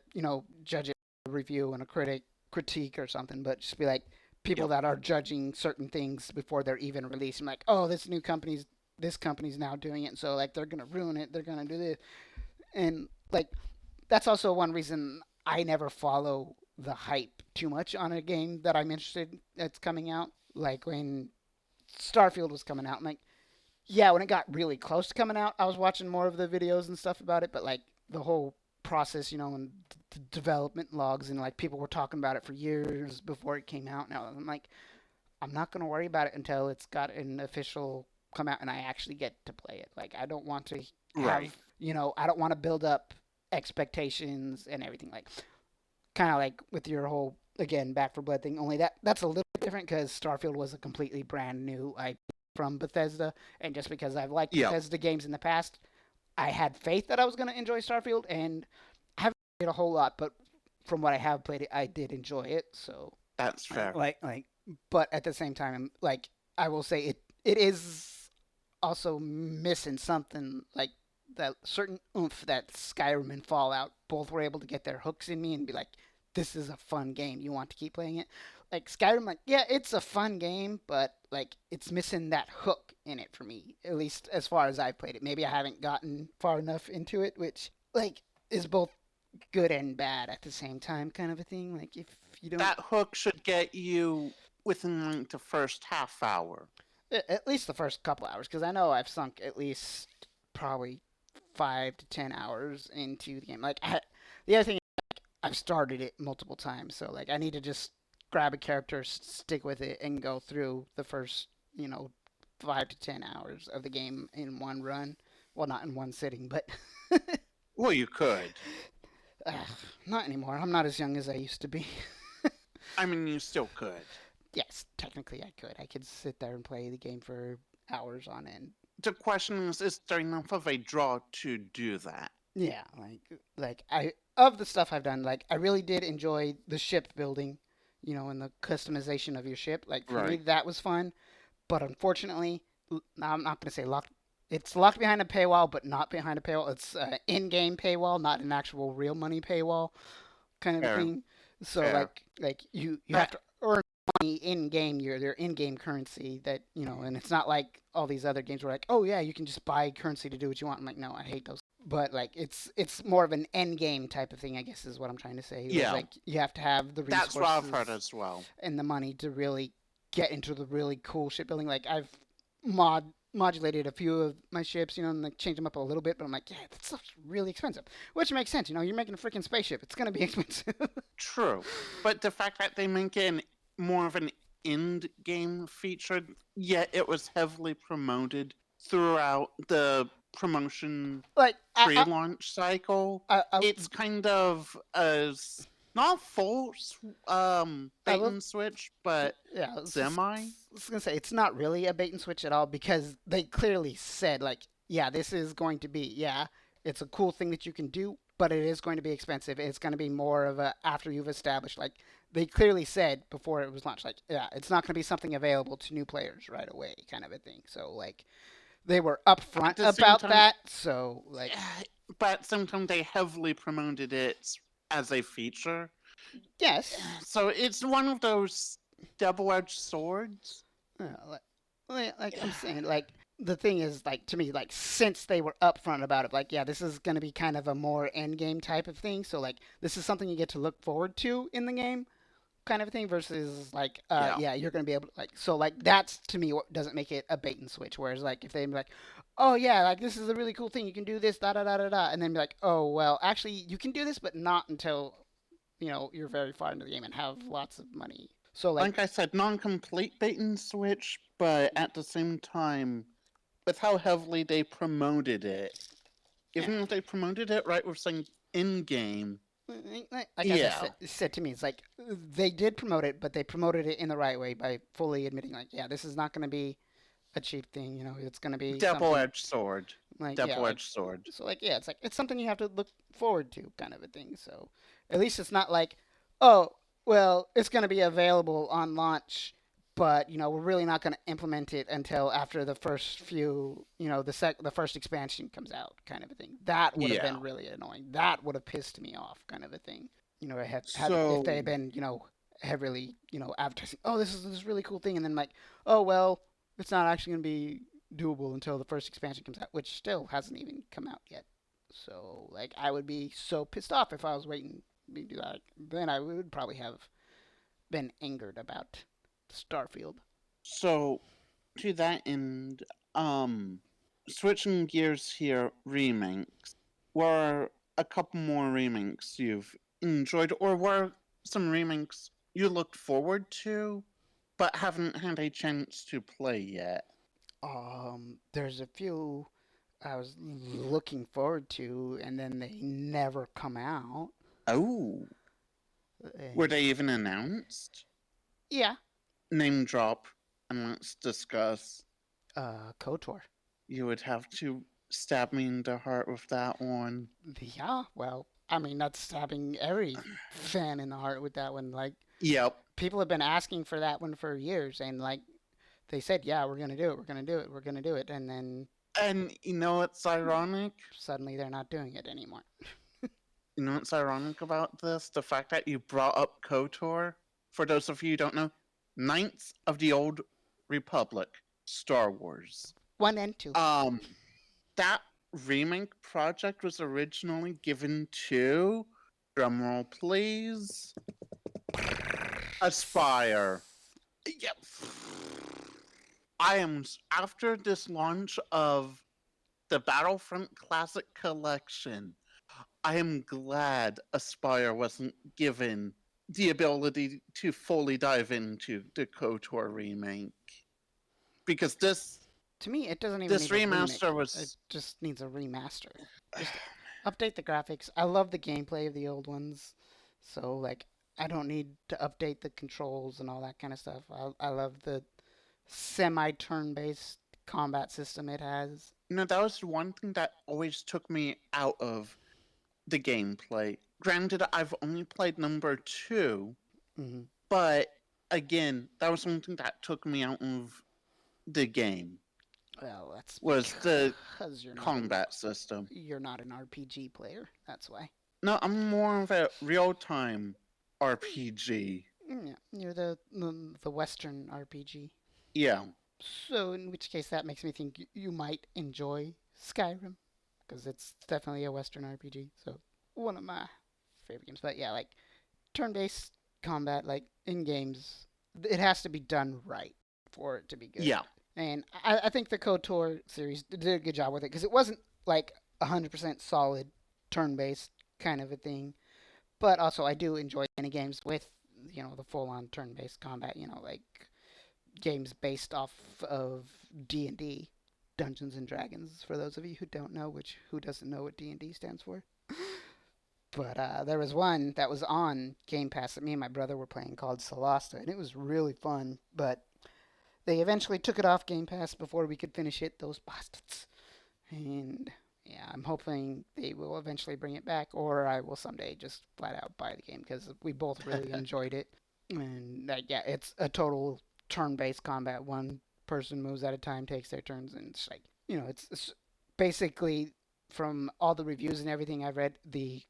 judge it, review and a critique or something, but just be like people yep, that are judging certain things before they're even released. I'm like, oh, this company's now doing it, and so like they're gonna ruin it. They're gonna do this, and like that's also one reason I never follow the hype too much on a game that I'm interested that's coming out. Like when Starfield was coming out, I'm like, yeah, when it got really close to coming out, I was watching more of the videos and stuff about it. But like the whole process, and the development logs, and like people were talking about it for years before it came out. Now I'm like, I'm not gonna worry about it until it's got an official come out and I actually get to play it. Like I don't want to have, right. I don't want to build up expectations and everything. Like kind of like with your whole again Back for Blood thing. Only that's a little bit different because Starfield was a completely brand new IP from Bethesda, and just because I've liked Yep, Bethesda games in the past, I had faith that I was going to enjoy Starfield, and I haven't played a whole lot, but from what I have played, I did enjoy it. So that's fair. like, but at the same time, like I will say it is also missing something like that certain oomph that Skyrim and Fallout both were able to get their hooks in me and be like, this is a fun game. You want to keep playing it. Like Skyrim, like yeah, it's a fun game, but like it's missing that hook in it for me. At least as far as I've played it. Maybe I haven't gotten far enough into it, which like is both good and bad at the same time, kind of a thing. Like if you don't, That hook should get you within like the first half hour. at least the first couple hours, because I know I've sunk at least probably 5 to 10 hours into the game. The other thing, I've started it multiple times, so like I need to just grab a character, stick with it, and go through the first 5 to 10 hours of the game in one run. Well, not in one sitting, but Well, you could. not anymore. I'm not as young as I used to be. I mean, you still could. Yes, technically I could. I could sit there and play the game for hours on end. The question is there enough of a draw to do that? Yeah, like I of the stuff I've done, like I really did enjoy the ship building, and the customization of your ship. Like for me, Right. that was fun. But unfortunately, now I'm not going to say locked. It's locked behind a paywall, but not behind a paywall. It's in-game paywall, not an actual real money paywall kind of a Fair. thing. So Fair. like you have That to earn money in game, your in game currency that and it's not like all these other games where like, oh yeah, you can just buy currency to do what you want. I'm like, no, I hate those. But like it's more of an end game type of thing, I guess is what I'm trying to say. yeah, Like you have to have the that's what I've heard resources as well. and the money to really get into the really cool shipbuilding. Like I've modulated a few of my ships, and like changed them up a little bit, but I'm like, yeah, that stuff's really expensive. Which makes sense, you're making a freaking spaceship. It's gonna be expensive. True. But the fact that they make it more of an end game feature, yet it was heavily promoted throughout the promotion like pre-launch cycle, I it's kind of a not full I bait will and switch, but yeah, semi. I was gonna say it's not really a bait and switch at all because they clearly said like, yeah, this is going to be it's a cool thing that you can do, but it is going to be expensive. It's going to be more of a after you've established like they clearly said before it was launched like, yeah, it's not going to be something available to new players right away, kind of a thing. So like they were But at upfront the same about time, that. So like but sometimes they heavily promoted it as a feature. Yes. So it's one of those double-edged swords. Like I'm saying, like the thing is, like to me, like since they were upfront about it, like yeah, this is gonna be kind of a more end game type of thing. So like this is something you get to look forward to in the game, kind of thing. Versus like, Yeah. yeah, you're gonna be able to like, so like that's to me what doesn't make it a bait and switch. Whereas like if they be like, oh yeah, like this is a really cool thing, you can do this, da da da da da, and then be like, oh well, actually you can do this, but not until you're very far into the game and have lots of money. So like, Like I said, non-complete bait and switch, but at the same time, with how heavily they promoted it, even yeah. if they promoted it right with saying in-game, Like as I yeah, said to me, it's like they did promote it, but they promoted it in the right way by fully admitting, like, yeah, this is not going to be a cheap thing. It's going to be something double-edged sword. like, yeah, like Double-edged sword. so, like, yeah, it's something you have to look forward to, kind of a thing. So at least it's not like, oh, well, it's going to be available on launch, but we're really not going to implement it until after the first few, the first expansion comes out, kind of a thing. That would have Yeah. been really annoying. That would have pissed me off, kind of a thing. If So, they had been, heavily, advertising, oh, this is this really cool thing, and then like, oh well, it's not actually going to be doable until the first expansion comes out, which still hasn't even come out yet. So like, I would be so pissed off if I was waiting to do that. Then I would probably have been angered about Starfield. so to that end, switching gears here, remakes. Were a couple more remakes you've enjoyed, or were some remakes you looked forward to, but haven't had a chance to play yet? There's a few I was looking forward to, and then they never come out. Oh, were And they even announced? yeah, Name drop, and let's discuss. KOTOR. You would have to stab me in the heart with that one. Yeah, well, I mean, that's stabbing every fan in the heart with that one. Like, Yep. people have been asking for that one for years, and like, they said, yeah, we're gonna do it, we're gonna do it, we're gonna do it, and then And you know what's ironic? suddenly they're not doing it anymore. You know what's ironic about this? The fact that you brought up KOTOR. For those of you who don't know, Knights of the Old Republic, Star Wars. One and two. That remake project was originally given to, drumroll please, Aspire. Yep. I am, after this launch of the Battlefront Classic Collection, I am glad Aspire wasn't given the ability to fully dive into the KOTOR remake. Because To me, it doesn't even this need a remake. remaster It was. just needs a remaster. Just update the graphics. I love the gameplay of the old ones, so like I don't need to update the controls and all that kind of stuff. I love the semi-turn-based combat system it has. That was one thing that always took me out of the gameplay. Granted, I've only played number 2, Hmm. but again, that was something that took me out of the game. Well, that's Was the because combat system. you're not an RPG player. That's why. No, I'm more of a real-time RPG. Yeah, you're the Western RPG. Yeah. So, in which case, that makes me think you might enjoy Skyrim, because it's definitely a Western RPG. So, one of my favorite games. But yeah, like turn-based combat, like in games, it has to be done right for it to be good. Yeah. And I think the KOTOR series did a good job with it, because it wasn't like 100% solid turn-based kind of a thing. But also, I do enjoy any games with the full-on turn-based combat. Like games based off of D&D, Dungeons and Dragons. For those of you who don't know, who doesn't know what D&D stands for. But there was one that was on Game Pass that me and my brother were playing called Solasta, and it was really fun. But they eventually took it off Game Pass before we could finish it, those bastards. And yeah, I'm hoping they will eventually bring it back, or I will someday just flat out buy the game, because we both really enjoyed it. And yeah, it's a total turn-based combat. One person moves at a time, takes their turns, and it's like, it's basically, from all the reviews and everything I've read, the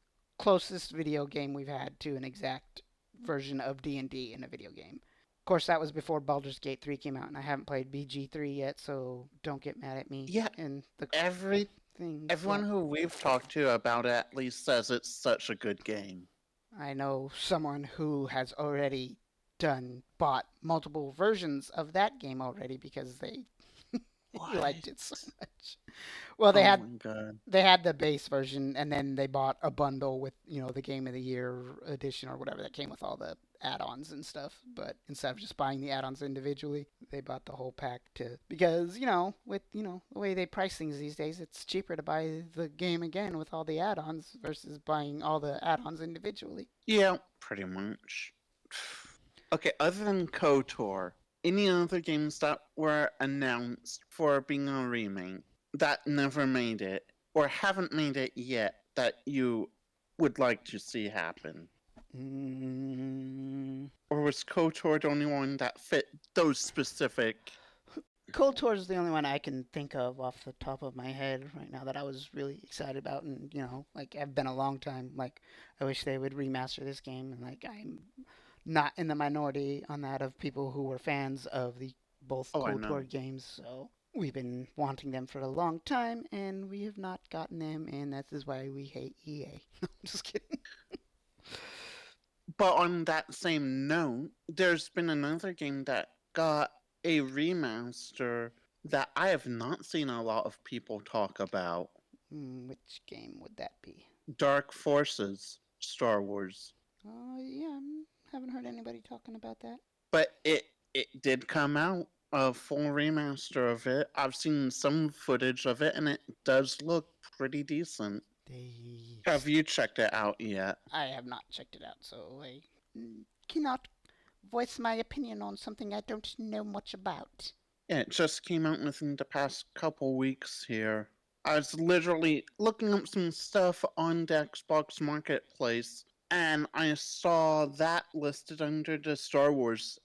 closest video game we've had to an exact version of D&D in a video game. Of course, that was before Baldur's Gate 3 came out, and I haven't played BG3 yet, so don't get mad at me. Yeah, And the every things, yeah. everyone who we've talked to about it at least says it's such a good game. I know someone who has already bought multiple versions of that game already because they What? liked it so much. Well, Oh my god. they had the base version, and then they bought a bundle with the Game of the Year edition or whatever that came with all the add-ons and stuff. But instead of just buying the add-ons individually, they bought the whole pack because with the way they price things these days, it's cheaper to buy the game again with all the add-ons versus buying all the add-ons individually. Yeah, pretty much. Okay, other than KOTOR, any other games that were announced for being a remake that never made it or haven't made it yet that you would like to see happen? Or was KOTOR the only one that fit those specific? KOTOR is the only one I can think of off the top of my head right now that I was really excited about, and I've been a long time. I wish they would remaster this game, and I'm not in the minority on that of people who were fans of the both Oh, I know. KOTOR games. So we've been wanting them for a long time, and we have not gotten them, and that is why we hate EA. No, I'm just kidding. But on that same note, there's been another game that got a remaster that I have not seen a lot of people talk about. Which game would that be? Dark Forces, Star Wars. Oh, yeah, haven't heard anybody talking about that. But it did come out, a full remaster of it. I've seen some footage of it and it does look pretty decent. Have you checked it out yet? I have not checked it out, so I cannot voice my opinion on something I don't know much about. Yeah, it just came out within the past couple weeks here. I was literally looking up some stuff on the Xbox Marketplace, and I saw that listed under the Star Wars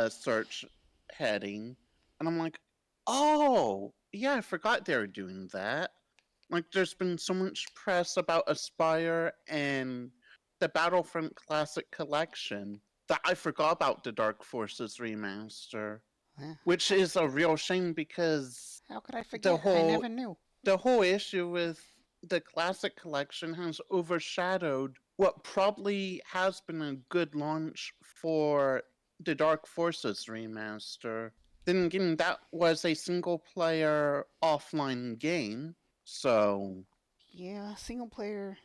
search heading, and I'm like, oh, yeah, I forgot they were doing that. There's been so much press about Aspire and the Battlefront Classic Collection that I forgot about the Dark Forces remaster. Which is a real shame because how could I forget? I never knew. The whole issue with the Classic Collection has overshadowed what probably has been a good launch for the Dark Forces remaster. Then again, that was a single-player offline game, so... Yeah, single player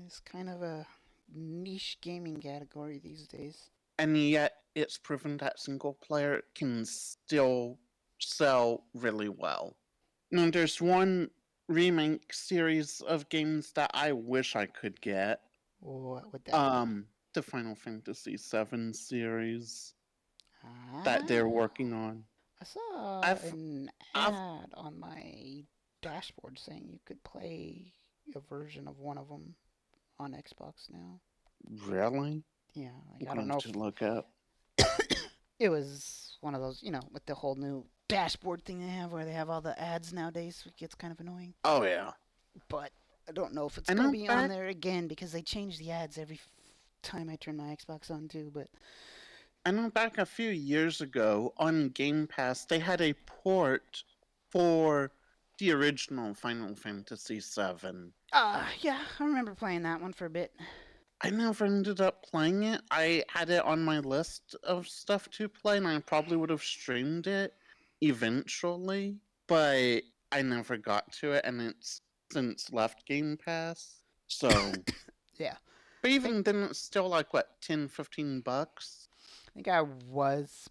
is kind of a niche gaming category these days. And yet, it's proven that single player can still sell really well. Now, there's one remake series of games that I wish I could get. What would that be? The Final Fantasy VII series that they're working on. I saw an ad on my dashboard saying you could play a version of one of them on Xbox now. Really? Yeah, I don't know. To look up. It was one of those, with the whole new dashboard thing they have where they have all the ads nowadays. It gets kind of annoying. Oh, yeah. But I don't know if it's going to be on there again because they change the ads every time I turn my Xbox on too. But I know back a few years ago on Game Pass, they had a port for the original Final Fantasy VII. Yeah, I remember playing that one for a bit. I never ended up playing it. I had it on my list of stuff to play, and I probably would have streamed it eventually, but I never got to it, and it's since left Game Pass. So, yeah. But even then, it's still like, what, $10-15? I think I was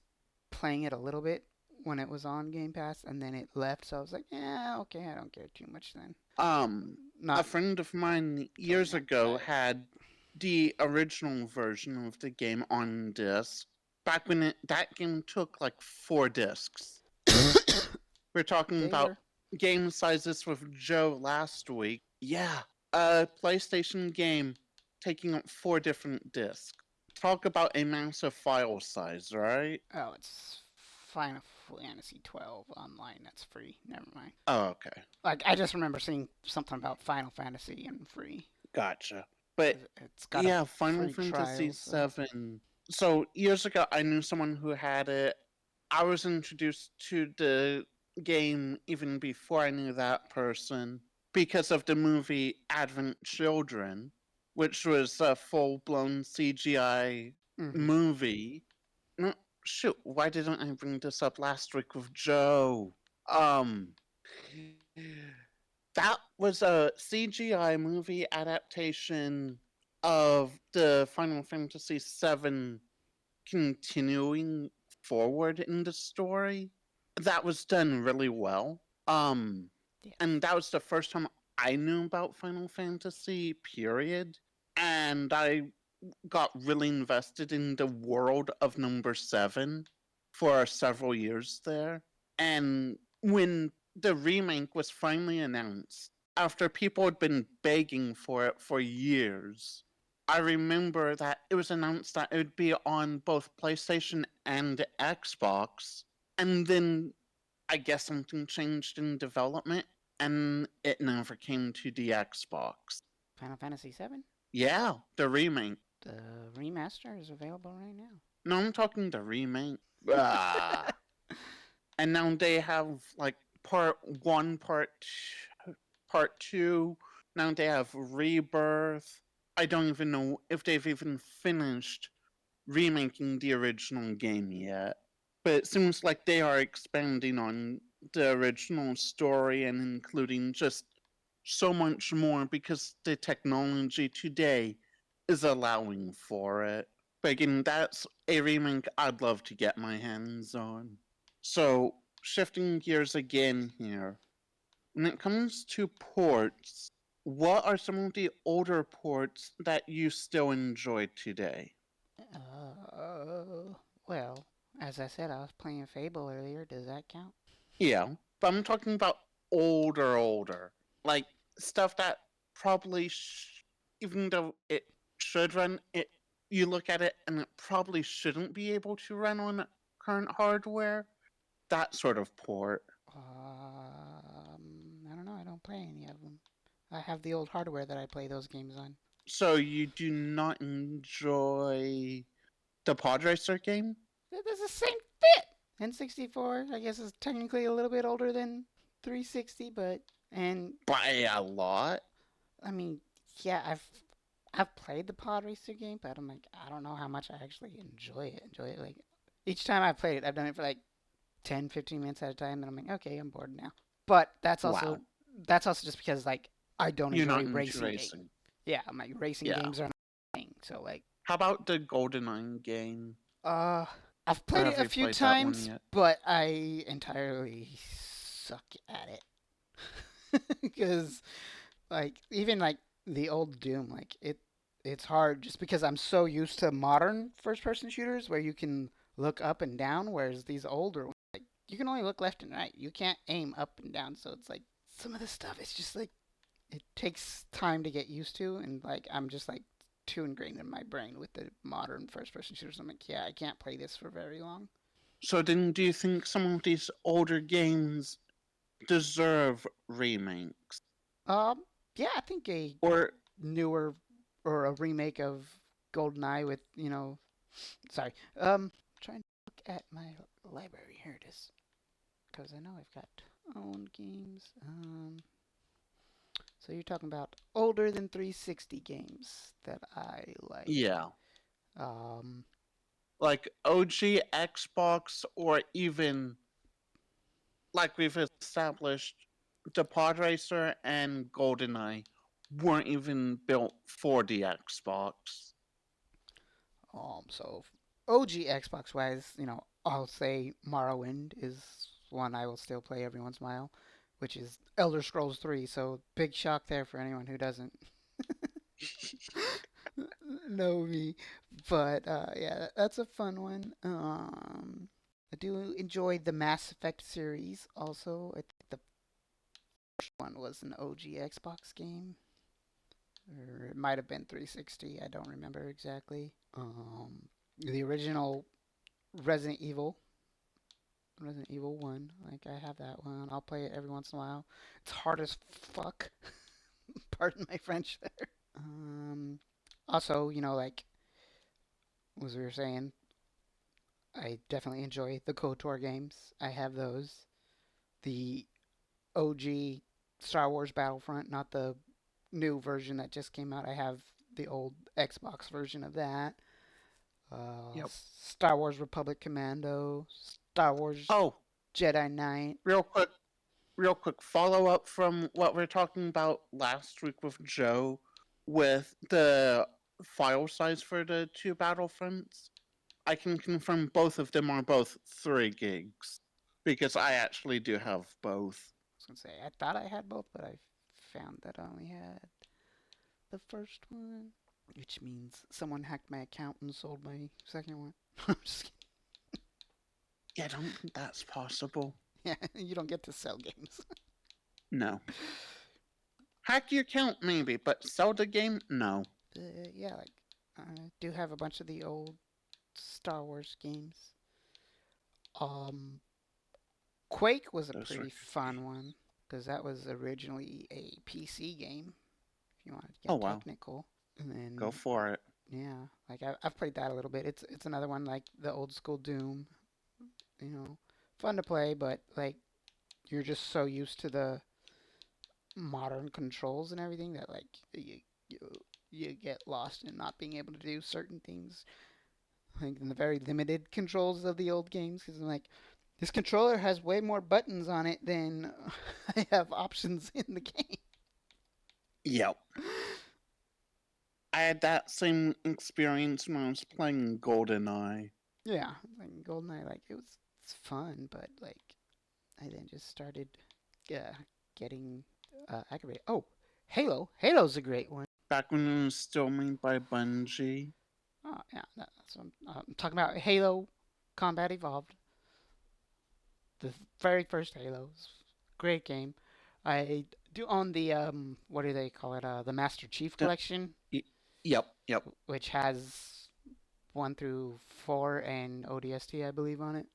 playing it a little bit when it was on Game Pass, and then it left, so I was like, yeah, okay, I don't care too much then. A friend of mine years ago had the original version of the game on disc. Back when that game took like 4 discs. We're talking about game sizes with Joe last week. Yeah, a PlayStation game taking up 4 different discs. Talk about a massive file size, right? Oh, it's Final Fantasy 12 online. That's free. Never mind. Oh, okay. I just remember seeing something about Final Fantasy and free. Gotcha. But It's got a yeah, Final free Fantasy trial, so VII. So years ago, I knew someone who had it. I was introduced to the game even before I knew that person because of the movie Advent Children, which was a full-blown CGI hmm movie. No, shoot, why didn't I bring this up last week with Joe? Um, that was a CGI movie adaptation of the Final Fantasy VII continuing forward in the story. That was done really well. yes. And that was the first time I knew about Final Fantasy, period. And I got really invested in the world of number 7 for several years there. And when the remake was finally announced, after people had been begging for it for years, I remember that it was announced that it would be on both PlayStation and Xbox. And then I guess something changed in development and it never came to the Xbox. Final Fantasy VII, Yeah, the remake. the remaster is available right now. No, I'm talking the remake. Ah. And now they have like part one, part two. Now they have Rebirth. I don't even know if they've even finished remaking the original game yet. But it seems like they are expanding on the original story and including just so much more because the technology today is allowing for it. But again, that's a remake I'd love to get my hands on. So, shifting gears again here, when it comes to ports, what are some of the older ports that you still enjoy today? Well, as I said, I was playing Fable earlier. Does that count? Yeah, but I'm talking about older. Like stuff that probably, even though it should run, you look at it and it probably shouldn't be able to run on current hardware. That sort of port. I don't know. I don't play any of them. I have the old hardware that I play those games on. So you do not enjoy the Pod Racer game? That's the same fit. N64, I guess, is technically a little bit older than 360, but and By a lot. I mean, yeah, I've played the Pod Racer game, but I'm like, I don't know how much I actually enjoy it. Enjoy it like each time I've played it, I've done it for like 10, 15 minutes at a time, and I'm like, okay, I'm bored now. But Wow. that's also just because like I don't You're enjoy not into racing games. racing. Yeah, I'm like racing Yeah. games are not my thing. So like, How about the GoldenEye game? uh, I've Or played it have a you few played that one times, yet? but I entirely suck at it because like even like the old Doom, like it's hard just because I'm so used to modern first person shooters where you can look up and down, whereas these older ones, like you can only look left and right. You can't aim up and down, so it's like some of the stuff it's just like it takes time to get used to, and like I'm just like too ingrained in my brain with the modern first person shooters. I'm like, yeah, I can't play this for very long. So then do you think some of these older games deserve remakes? Yeah, I think a Or newer or a remake of GoldenEye with sorry, trying to look at my library. Here it is, because I know I've got own games. So you're talking about older than 360 games that I like. yeah, Um, like OG Xbox or even like we've established the Pod Racer and GoldenEye weren't even built for the Xbox. so OG Xbox wise, I'll say Morrowind is one I will still play every once in a while, which is Elder Scrolls 3. So big shock there for anyone who doesn't know me. But yeah, that's a fun one. I do enjoy the Mass Effect series also. I think the first one was an OG Xbox game, or it might have been 360. I don't remember exactly. The original Resident Evil, Resident Evil 1. Like I have that one. I'll play it every once in a while. It's hard as fuck. Pardon my French there. Also, like as we were saying, I definitely enjoy the KOTOR games. I have those. The OG Star Wars Battlefront, not the new version that just came out. I have the old Xbox version of that. Yep. Star Wars Republic Commando, Star Wars Oh, Jedi Knight. real quick, real quick follow up from what we are talking about last week with Joe with the file size for the two Battlefronts. I can confirm both of them are both 3 gigs because I actually do have both. I was gonna say I thought I had both, but I found that I only had the first one, which means someone hacked my account and sold my second one. I'm just kidding. Yeah, I don't think that's possible. Yeah, you don't get to sell games. No. Hack your account, maybe, but sell the game? No. Yeah, like I do have a bunch of the old Star Wars games. Um, Quake was a Those are pretty good fun games. one because that was originally a PC game. If you wanted to Oh, get wow. technical, and Go then for it. yeah, like I've played that a little bit. It's another one like the old school Doom. You know, fun to play, but like you're just so used to the modern controls and everything that like you you get lost in not being able to do certain things, like in the very limited controls of the old games. Because I'm like, this controller has way more buttons on it than I have options in the game. Yep. I had that same experience when I was playing GoldenEye. Yeah, like GoldenEye, like it's fun, but like I then just started uh, getting aggravated. Oh, Halo's a great one. Back when it was still made by Bungie. Oh yeah, that's what I'm talking about. Halo Combat Evolved, the very first Halo's great game. I do own the what do they call it? The Master Chief D- Collection, yep, yep. which has 1 through 4 and ODST, I believe, on it.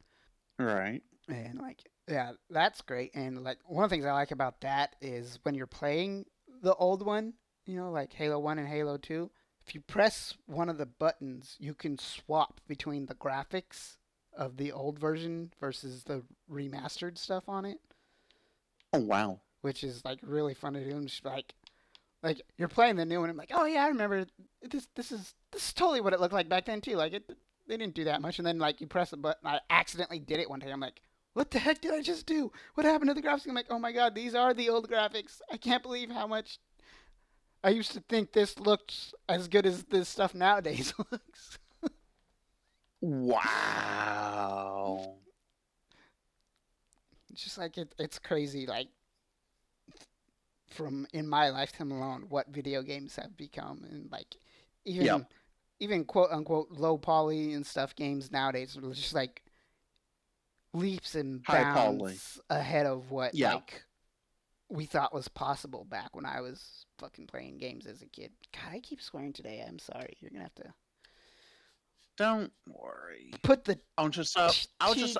Right. And like, yeah, that's great. And like, one of the things I like about that is when you're playing the old one, like Halo 1 and Halo 2, if you press one of the buttons, you can swap between the graphics of the old version versus the remastered stuff on it, Oh, wow. which is like really fun to do. And just like you're playing the new one, and I'm like, oh yeah, I remember this. This is totally what it looked like back then too. Like they didn't do that much, and then like you press a button, I accidentally did it one day. I'm like, what the heck did I just do? What happened to the graphics? I'm like, oh my god, these are the old graphics. I can't believe how much I used to think this looked as good as this stuff nowadays looks. Wow. It's just like it's crazy. Like from in my lifetime alone, what video games have become, and like Yep. even even quote unquote low poly and stuff games nowadays are just like leaps and High poly. bounds ahead of what Yeah. like we thought was possible back when I was fucking playing games as a kid. God, I keep swearing today. I'm sorry. You're gonna have to Don't worry. put the I'll just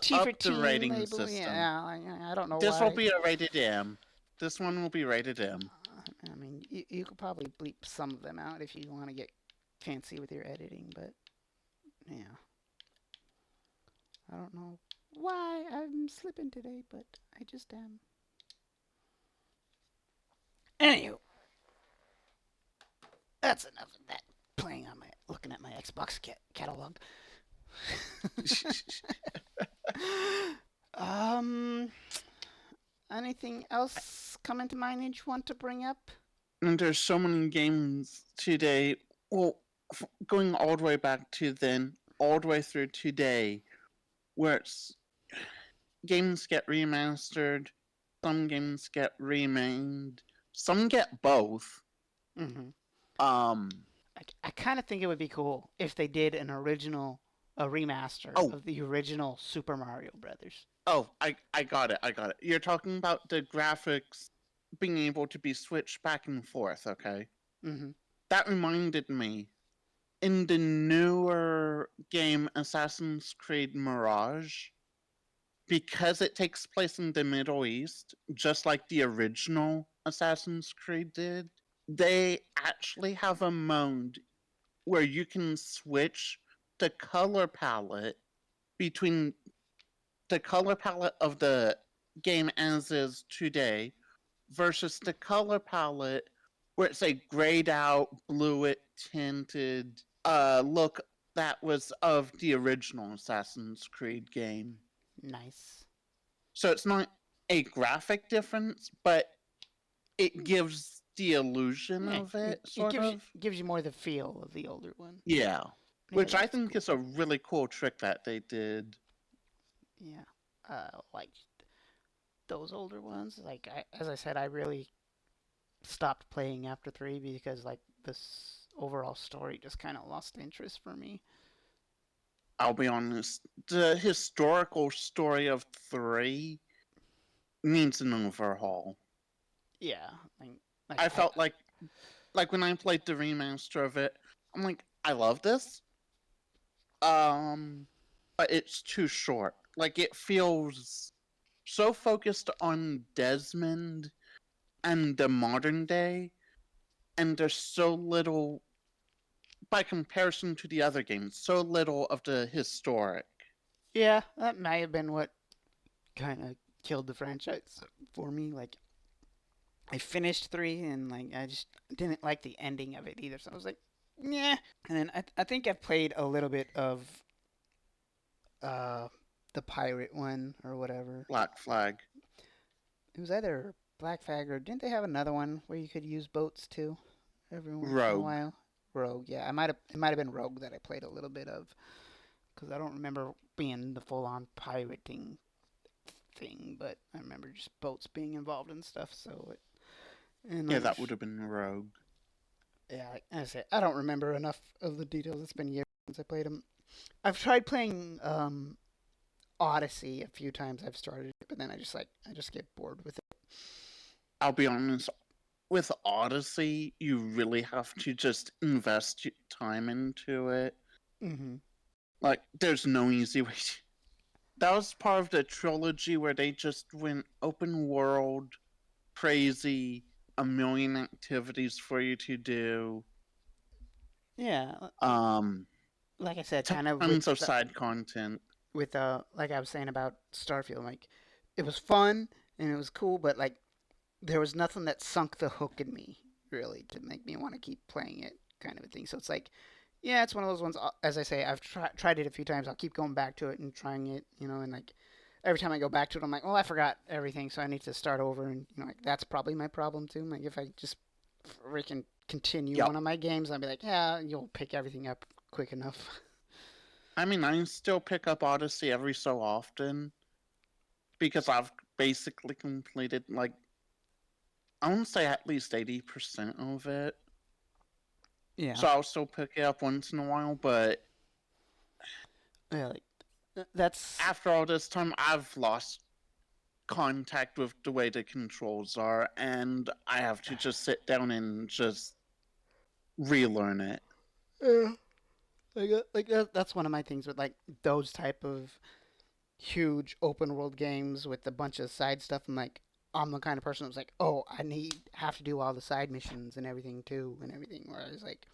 T for up the teen rating label. system. Yeah, I don't know This will why. be a rated M. This one will be rated M. I mean, you could probably bleep some of them out if you want to get fancy with your editing, but yeah, I don't know why I'm slipping today, but I just am. Anywho, that's enough of that. Playing on my, looking at my Xbox catalog. um, anything else coming to mind that you want to bring up? And there's so many games today. Well, going all the way back to then, all the way through today, where games get remastered, some games get remade, some get both. Mm-hmm. Um. I kind of think it would be cool if they did a remaster Oh. of the original Super Mario Brothers. Oh. I got it. I got it. You're talking about the graphics being able to be switched back and forth. Okay. Mm-hmm. That reminded me. In the newer game Assassin's Creed Mirage, because it takes place in the Middle East, just like the original Assassin's Creed did, they actually have a mode where you can switch the color palette between the color palette of the game as is today versus the color palette where it's a grayed out, bluet tinted look that was of the original Assassin's Creed game. Nice. So it's not a graphic difference, but it gives the illusion Yeah, of it, it sort of. gives you more the feel of the older one. Yeah. Yeah, Which I that's think cool. is a really cool trick that they did. Yeah. Like those older ones. Like as I said, I really stopped playing after 3 because like this overall story just kind of lost interest for me. I'll be honest, the historical story of 3 needs an overhaul. Yeah, like I felt like when I played the remaster of it, I'm like, I love this. But it's too short. Like it feels so focused on Desmond and the modern day, and there's so little by comparison to the other games, so little of the historic. yeah, that may have been what kind of killed the franchise for me. Like I finished 3 and like I just didn't like the ending of it either. So I was like, yeah. And then I think I've played a little bit of uh the pirate one or whatever. Black Flag. It was either Black Flag or didn't they have another one where you could use boats too every once in a Rogue. while? Rogue, yeah. It might have been Rogue that I played a little bit of because I don't remember being the full on pirating thing, but I remember just boats being involved and stuff. So it, and Yeah, like that would have been Rogue. yeah, like I said, I don't remember enough of the details. It's been years since I played them. I've tried playing Odyssey a few times. I've started it, but then I just get bored with it. I'll be honest, with Odyssey, you really have to just invest time into it. Mm-hmm. Like, there's no easy way to. That was part of the trilogy where they just went open world, crazy, a million activities for you to do. Yeah, Um, like I said, kind of tons of side content. like I was saying about Starfield, like it was fun and it was cool, but like there was nothing that sunk the hook in me really to make me want to keep playing it, kind of a thing. So it's like, yeah, it's one of those ones. As I say, I've tried it a few times. I'll keep going back to it and trying it, and like every time I go back to it, I'm like, well, I forgot everything, so I need to start over. And like that's probably my problem too. Like if I just freaking continue Yep. one of my games, I'll be like, yeah, you'll pick everything up quick enough. I mean, I still pick up Odyssey every so often because I've basically completed, like, I want to say at least 80% of it. Yeah. So I'll still pick it up once in a while, but Yeah, like that's after all this time, I've lost contact with the way the controls are, and I have to just sit down and just relearn it. yeah. That's one of my things with like those type of huge open world games with a bunch of side stuff. I'm the kind of person who's like, oh, have to do all the side missions and everything too and everything. Whereas like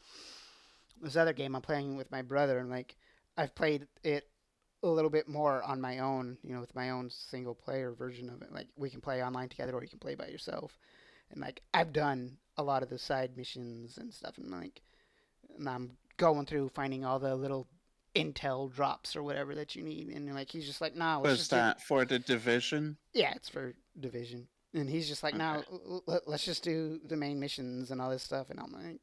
this other game I'm playing with my brother and like I've played it a little bit more on my own, with my own single player version of it. Like we can play online together or you can play by yourself. And like I've done a lot of the side missions and stuff and I'm going through finding all the little intel drops or whatever that you need. And like he's just like, nah, let's Was just do. that for the Division? Yeah, it's for Division. And he's just like, Okay. nah, let's just do the main missions and all this stuff. And I'm like,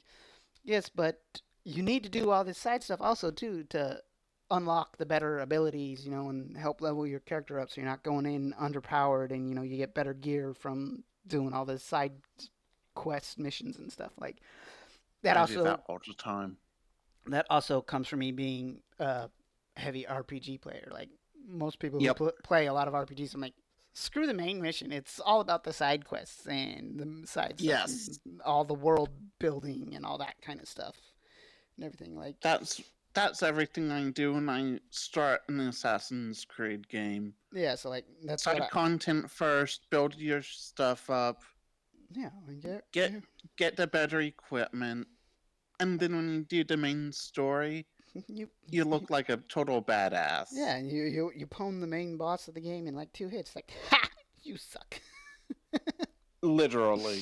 yes, but you need to do all this side stuff also too to unlock the better abilities, and help level your character up so you're not going in underpowered and you get better gear from doing all the side quest missions and stuff like that. I do Also that all the time. that also comes from me being a heavy RPG player. Like most people who Yep. play a lot of RPGs, I'm like, screw the main mission. It's all about the side quests and the side stuff, and Yes. all the world building and all that kind of stuff and everything. Like, That's everything I do when I start an Assassin's Creed game. yeah, so like that's what Side I. content first, build your stuff up, Yeah, like, get the better equipment, and then when you do the main story, you you look like a total badass. yeah, and you pwn the main boss of the game in like 2 hits. Like, ha, you suck. Literally.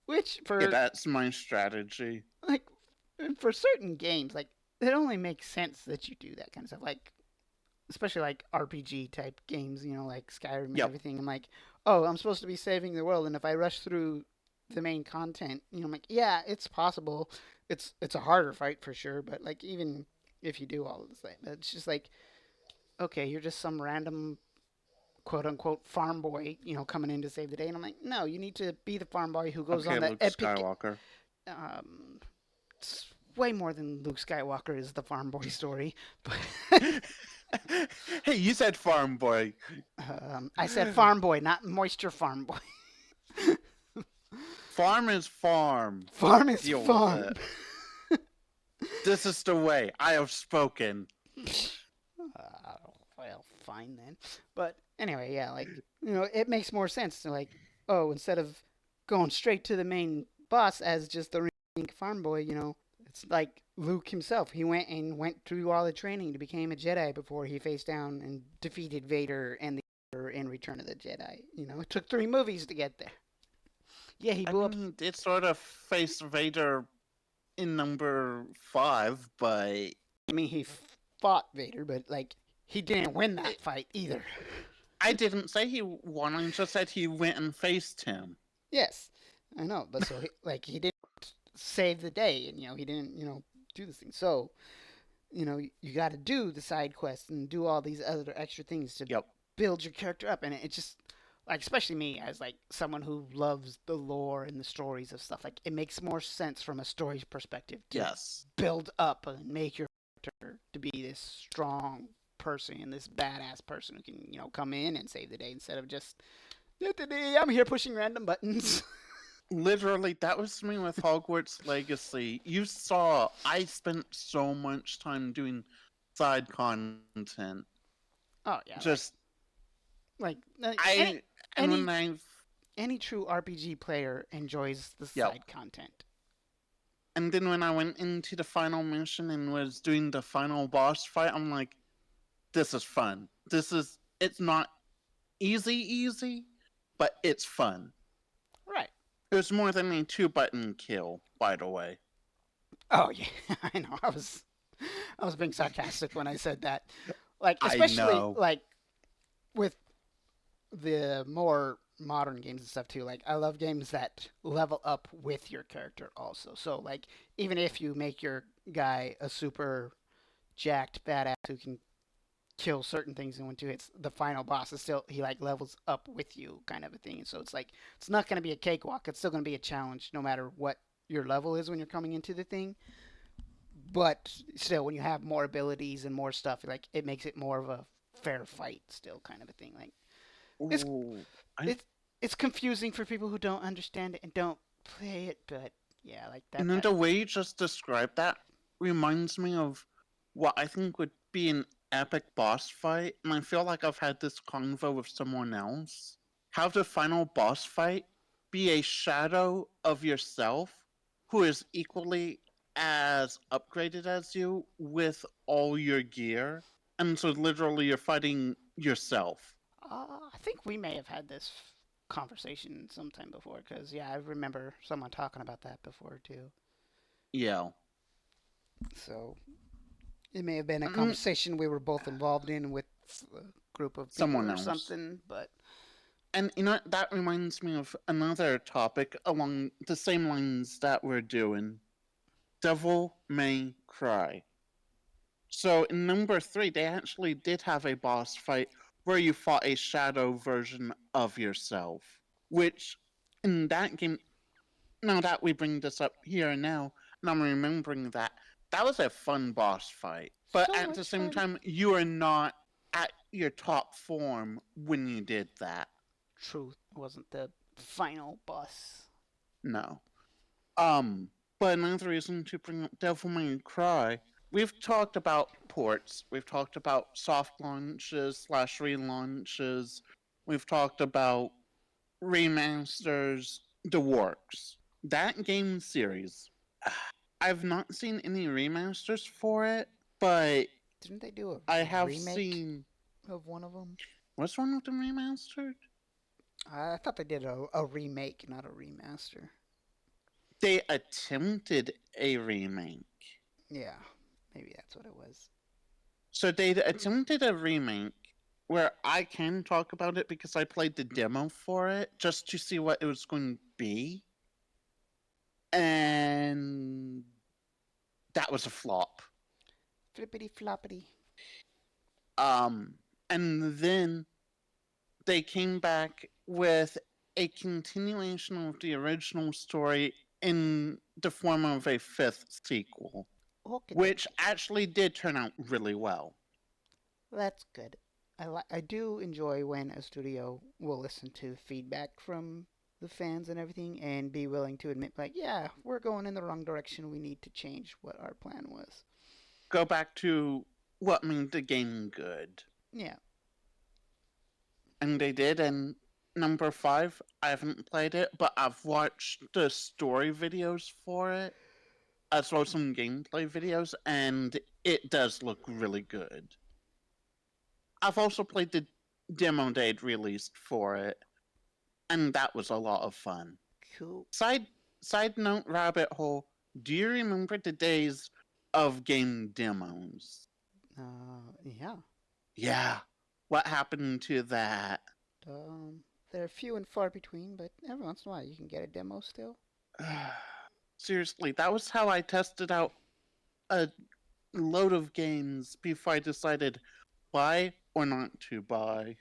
Which Yeah, for that's my strategy. like for certain games, like it only makes sense that you do that kind of stuff. Like especially like RPG type games, like Skyrim and Yep. everything. I'm like, oh, I'm supposed to be saving the world, and if I rush through the main content, I'm like, yeah, it's possible. It's a harder fight for sure, but like even if you do all of this, it's just like, okay, you're just some random quote unquote farm boy, coming in to save the day, and I'm like, no, you need to be the farm boy who goes Okay, on the Luke epic. Skywalker. It's way more than Luke Skywalker is the farm boy story, but Hey, you said farm boy. I said farm boy, not moisture farm boy. Farm is farm. Farm is Deal with farm. it. This is the way. I have spoken. Well, fine then. But anyway, yeah, like it makes more sense to like, oh, instead of going straight to the main boss as just the farm boy, it's like Luke himself. He went through all the training to become a Jedi before he faced down and defeated Vader and the Emperor in Return of the Jedi. It took 3 movies to get there. Yeah, he blew up. He did sort of face Vader in number 5, but I mean, he fought Vader, but like he didn't win that fight either. I didn't say he won. I just said he went and faced him. Yes, I know, but so he didn't save the day, and he didn't do this thing. So you got to do the side quests and do all these other extra things to Yep. build your character up, and it just like especially me as like someone who loves the lore and the stories of stuff. Like it makes more sense from a story perspective to Yes. build up and make your character to be this strong person and this badass person who can come in and save the day instead of just I'm here pushing random buttons. Literally, that was me with Hogwarts Legacy. You saw I spent so much time doing side content. Oh yeah, Just like I and any when I any true RPG player enjoys the yep. side content. And then when I went into the final mission and was doing the final boss fight, I'm like, this is fun. It's not easy, but it's fun. Right. It was more than a 2-button kill, by the way. Oh yeah, I know. I was being sarcastic when I said that. Like I especially know. like with the more modern games and stuff too. Like I love games that level up with your character also. So like even if you make your guy a super jacked badass who can kill certain things in 1 2 hits, the final boss is still he like levels up with you kind of a thing. And so it's like it's not going to be a cakewalk. It's still going to be a challenge no matter what your level is when you're coming into the thing. But still, when you have more abilities and more stuff, like it makes it more of a fair fight still kind of a thing. Like it's Ooh, it's it's confusing for people who don't understand it and don't play it, but yeah, like that. and then the way you just described that reminds me of what I think would be an epic boss fight, and I feel like I've had this convo with someone else. Have the final boss fight be a shadow of yourself who is equally as upgraded as you with all your gear. And so literally you're fighting yourself. I think we may have had this conversation sometime before because yeah, I remember someone talking about that before too. Yeah. So it may have been a Mm, conversation we were both involved in with a group of people someone or else. something, but And that reminds me of another topic along the same lines that we're doing. Devil May Cry. So in number 3, they actually did have a boss fight where you fought a shadow version of yourself. Which in that game, now that we bring this up here and now, and I'm remembering that was a fun boss fight. But so at the much same fun. time, you are not at your top form when you did that. Truth wasn't the final boss. No. But another reason to bring up Devil May Cry, we've talked about ports, we've talked about soft launches slash relaunches, we've talked about remasters, the works. That game series, I've not seen any remasters for it, but Didn't they do a I have remake seen. of one of them? What's one of them remastered? I thought they did a remake, not a remaster. They attempted a remake. Yeah, maybe that's what it was. So they attempted a remake where I can talk about it because I played the demo for it just to see what it was going to be. And that was a flop. Flippity floppity. Um, and then they came back with a continuation of the original story in the form of a fifth sequel, Okie which dokie. actually did turn out really well. That's good. I do enjoy when a studio will listen to feedback from the fans and everything and be willing to admit, like, yeah, we're going in the wrong direction. We need to change what our plan was. Go back to what made the game good. Yeah. And they did, and number five, I haven't played it, but I've watched the story videos for it, as well as some gameplay videos, and it does look really good. I've also played the demo they'd released for it, and that was a lot of fun. Cool. Side note, rabbit hole. Do you remember the days of game demos? Yeah. Yeah. What happened to that? They're few and far between, but every once in a while you can get a demo still. Seriously, that was how I tested out a load of games before I decided buy or not to buy.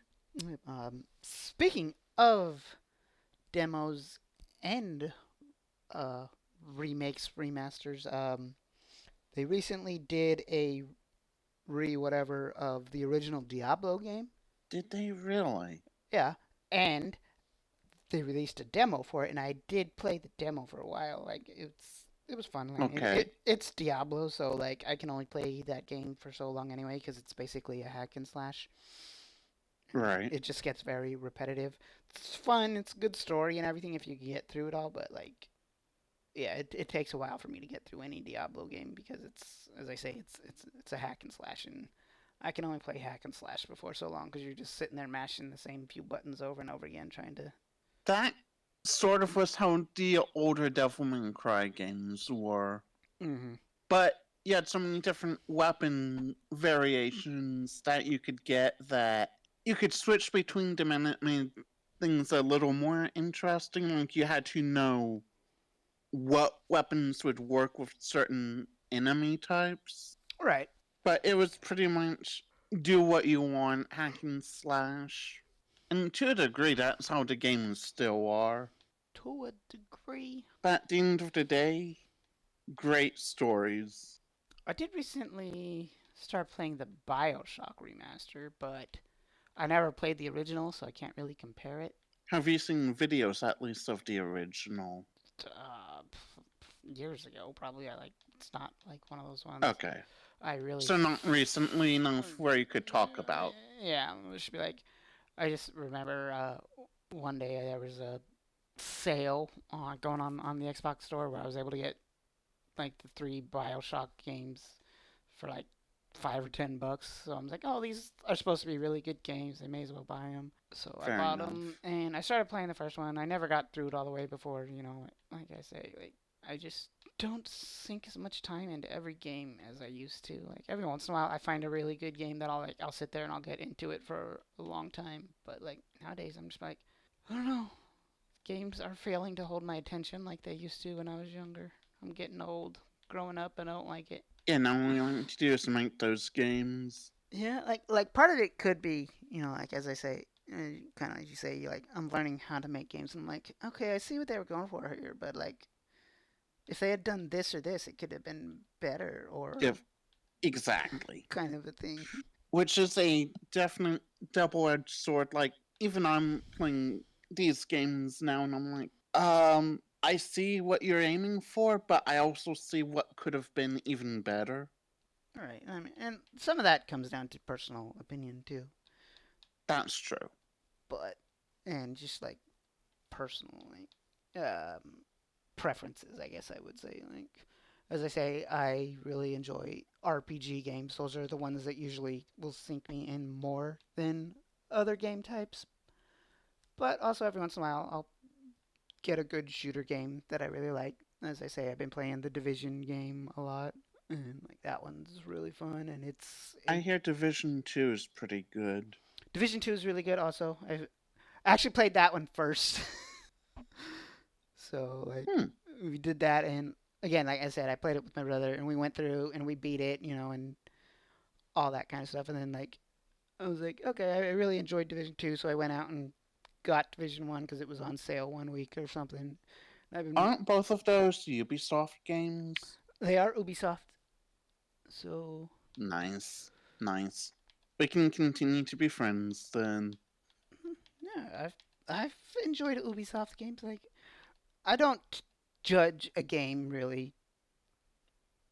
Speaking of demos and uh, remakes, remasters, they recently did a re whatever of the original Diablo game. Did they really? Yeah, and they released a demo for it, and I did play the demo for a while. Like it was fun. Like, Okay, it's Diablo, so like I can only play that game for so long anyway because it's basically a hack and slash. And right. it just gets very repetitive. It's fun. It's a good story and everything if you get through it all, but like yeah, it takes a while for me to get through any Diablo game because it's, as I say, it's a hack and slash, and I can only play hack and slash before so long because you're just sitting there mashing the same few buttons over and over again trying to. That sort of was how the older Devil May Cry games were. Mm-hmm. But you had so many different weapon variations that you could get that you could switch between them, and it made things a little more interesting. Like you had to know what weapons would work with certain enemy types. Right. But it was pretty much do what you want, hack and slash. And to a degree, that's how the games still are. To a degree. But at the end of the day, great stories. I did recently start playing the Bioshock remaster, but I never played the original, so I can't really compare it. Have you seen videos at least of the original? Years ago, probably. I like. It's not like one of those ones. Okay. I really. So not recently enough where you could talk about. Yeah, it should be like. I just remember one day there was a sale going on the Xbox store where I was able to get like the three Bioshock games for like $5 or $10. So I was like, oh, these are supposed to be really good games. I may as well buy them. So I Fair bought them, enough. and I started playing the first one. I never got through it all the way before, like I say, like I just don't sink as much time into every game as I used to. Like every once in a while, I find a really good game that I'll sit there and I'll get into it for a long time. But like nowadays, I'm just like, I don't know. Games are failing to hold my attention like they used to when I was younger. I'm getting old, growing up, and I don't like it. Yeah, now all you want to do is make those games. Yeah, like part of it could be, like as I say, kind of as you say, like I'm learning how to make games, and I'm like, okay, I see what they were going for here, but like if they had done this or this, it could have been better, or If exactly. kind of a thing. Which is a definite double-edged sword. Like even I'm playing these games now, and I'm like, I see what you're aiming for, but I also see what could have been even better. All right, I mean, and some of that comes down to personal opinion too, That's true. but and just like personal like preferences, I guess I would say. Like as I say, I really enjoy RPG games. Those are the ones that usually will sink me in more than other game types. But also every once in a while, I'll get a good shooter game that I really like. As I say, I've been playing the Division game a lot, and like that one's really fun. And I hear Division 2 is pretty good. Division 2 is really good. Also, I actually played that one first. So like Hmm. we did that, and again, like I said, I played it with my brother, and we went through and we beat it, and all that kind of stuff. And then like I was like, okay, I really enjoyed Division 2, so I went out and got Division 1 because it was on sale one week or something. I've been Aren't both of those Ubisoft games? They are Ubisoft, so Nice. Nice. We can continue to be friends then. yeah, I've enjoyed Ubisoft games. Like I don't judge a game really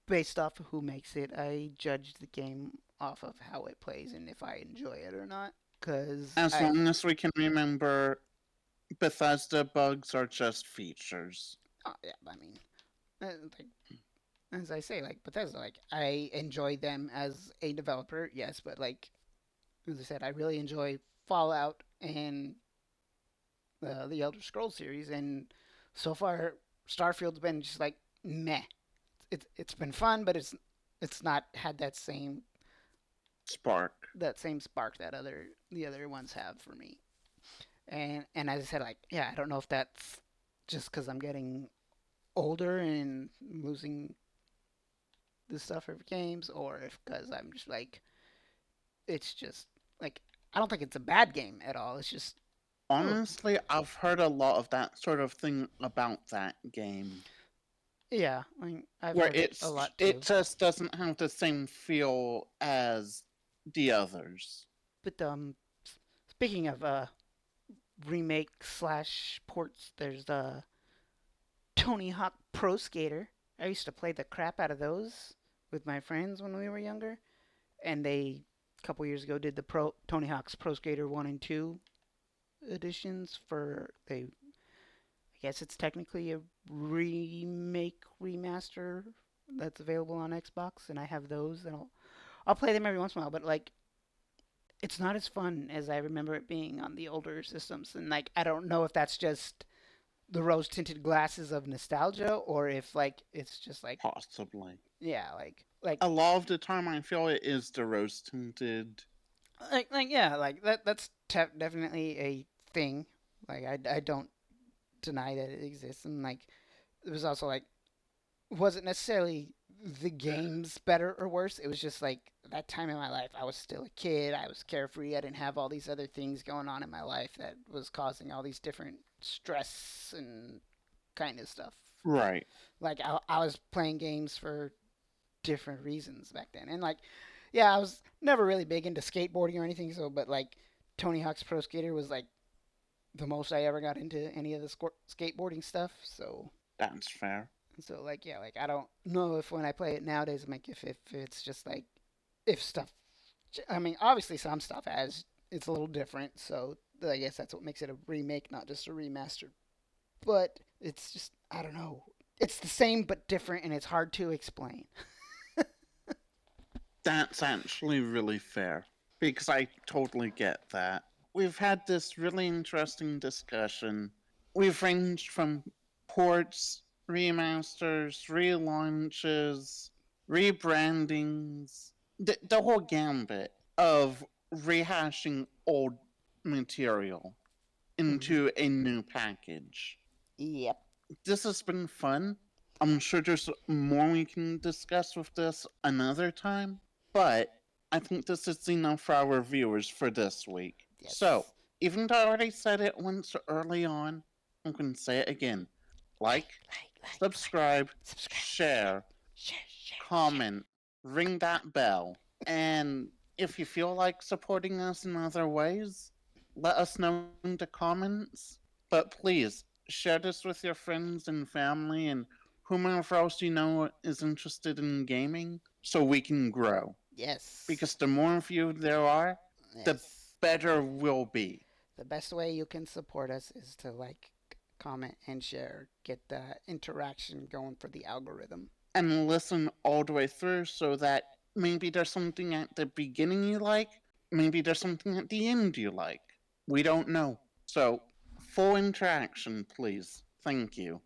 based off of who makes it. I judge the game off of how it plays and if I enjoy it or not. Cause As I've long as we can remember, Bethesda bugs are just features. oh yeah, I mean, like as I say, like Bethesda, like I enjoy them as a developer, yes, but like as I said, I really enjoy Fallout and the Elder Scrolls series, and so far Starfield's been just like meh. It's been fun, but it's not had Spark. that same spark that the other ones have for me. And as I said, like yeah, I don't know if that's just because I'm getting older and losing the stuff for games, or if because I'm just like it's just like I don't think it's a bad game at all. It's just oh Honestly, I've heard a lot of that sort of thing about that game. yeah, I mean, I've Where heard it a lot it too. just doesn't have the same feel as the others. But speaking of remake slash ports, there's the Tony Hawk Pro Skater. I used to play the crap out of those with my friends when we were younger, and they a couple years ago did the Pro Tony Hawk's Pro Skater 1 and 2 editions for they I guess it's technically a remake remaster that's available on Xbox, and I have those, and I'll play them every once in a while. But like, it's not as fun as I remember it being on the older systems, and like, I don't know if that's just the rose tinted glasses of nostalgia, or if like it's just like Possibly. yeah, A lot of the time, I feel it is the rose tinted. yeah, like that's definitely a thing. Like I don't deny that it exists, and like it was also like wasn't necessarily the games better or worse. It was just like that time in my life, I was still a kid. I was carefree. I didn't have all these other things going on in my life that was causing all these different stress and kind of stuff. Right. Like I was playing games for different reasons back then, and like yeah, I was never really big into skateboarding or anything. So, but like Tony Hawk's Pro Skater was like the most I ever got into any of the skateboarding stuff. That's fair. Like yeah, like I don't know if when I play it nowadays, I'm like if it's just like if stuff. I mean, obviously some stuff has it's a little different, so I guess that's what makes it a remake, not just a remaster. But it's just I don't know. It's the same but different, and it's hard to explain. That's actually really fair. Because I totally get that. We've had this really interesting discussion. We've ranged from ports, remasters, relaunches, rebrandings, the whole gambit of rehashing old material Mm-hmm. into a new package. Yep. This has been fun. I'm sure there's more we can discuss with this another time, but I think this is enough for our viewers for this week. So, Yes. even though I already said it once early on, I'm going to say it again. Like, Like. subscribe, Subscribe. share, Share. comment, ring that bell, and if you feel like supporting us in other ways, let us know in the comments. But please, share this with your friends and family and whomever else you know is interested in gaming so we can grow. Yes. Because the more of you there are, the Yes. better we'll be. The best way you can support us is to like, comment, and share. Get the interaction going for the algorithm. and listen all the way through so that maybe there's something at the beginning you like, maybe there's something at the end you like. We don't know. So, full interaction, please. Thank you.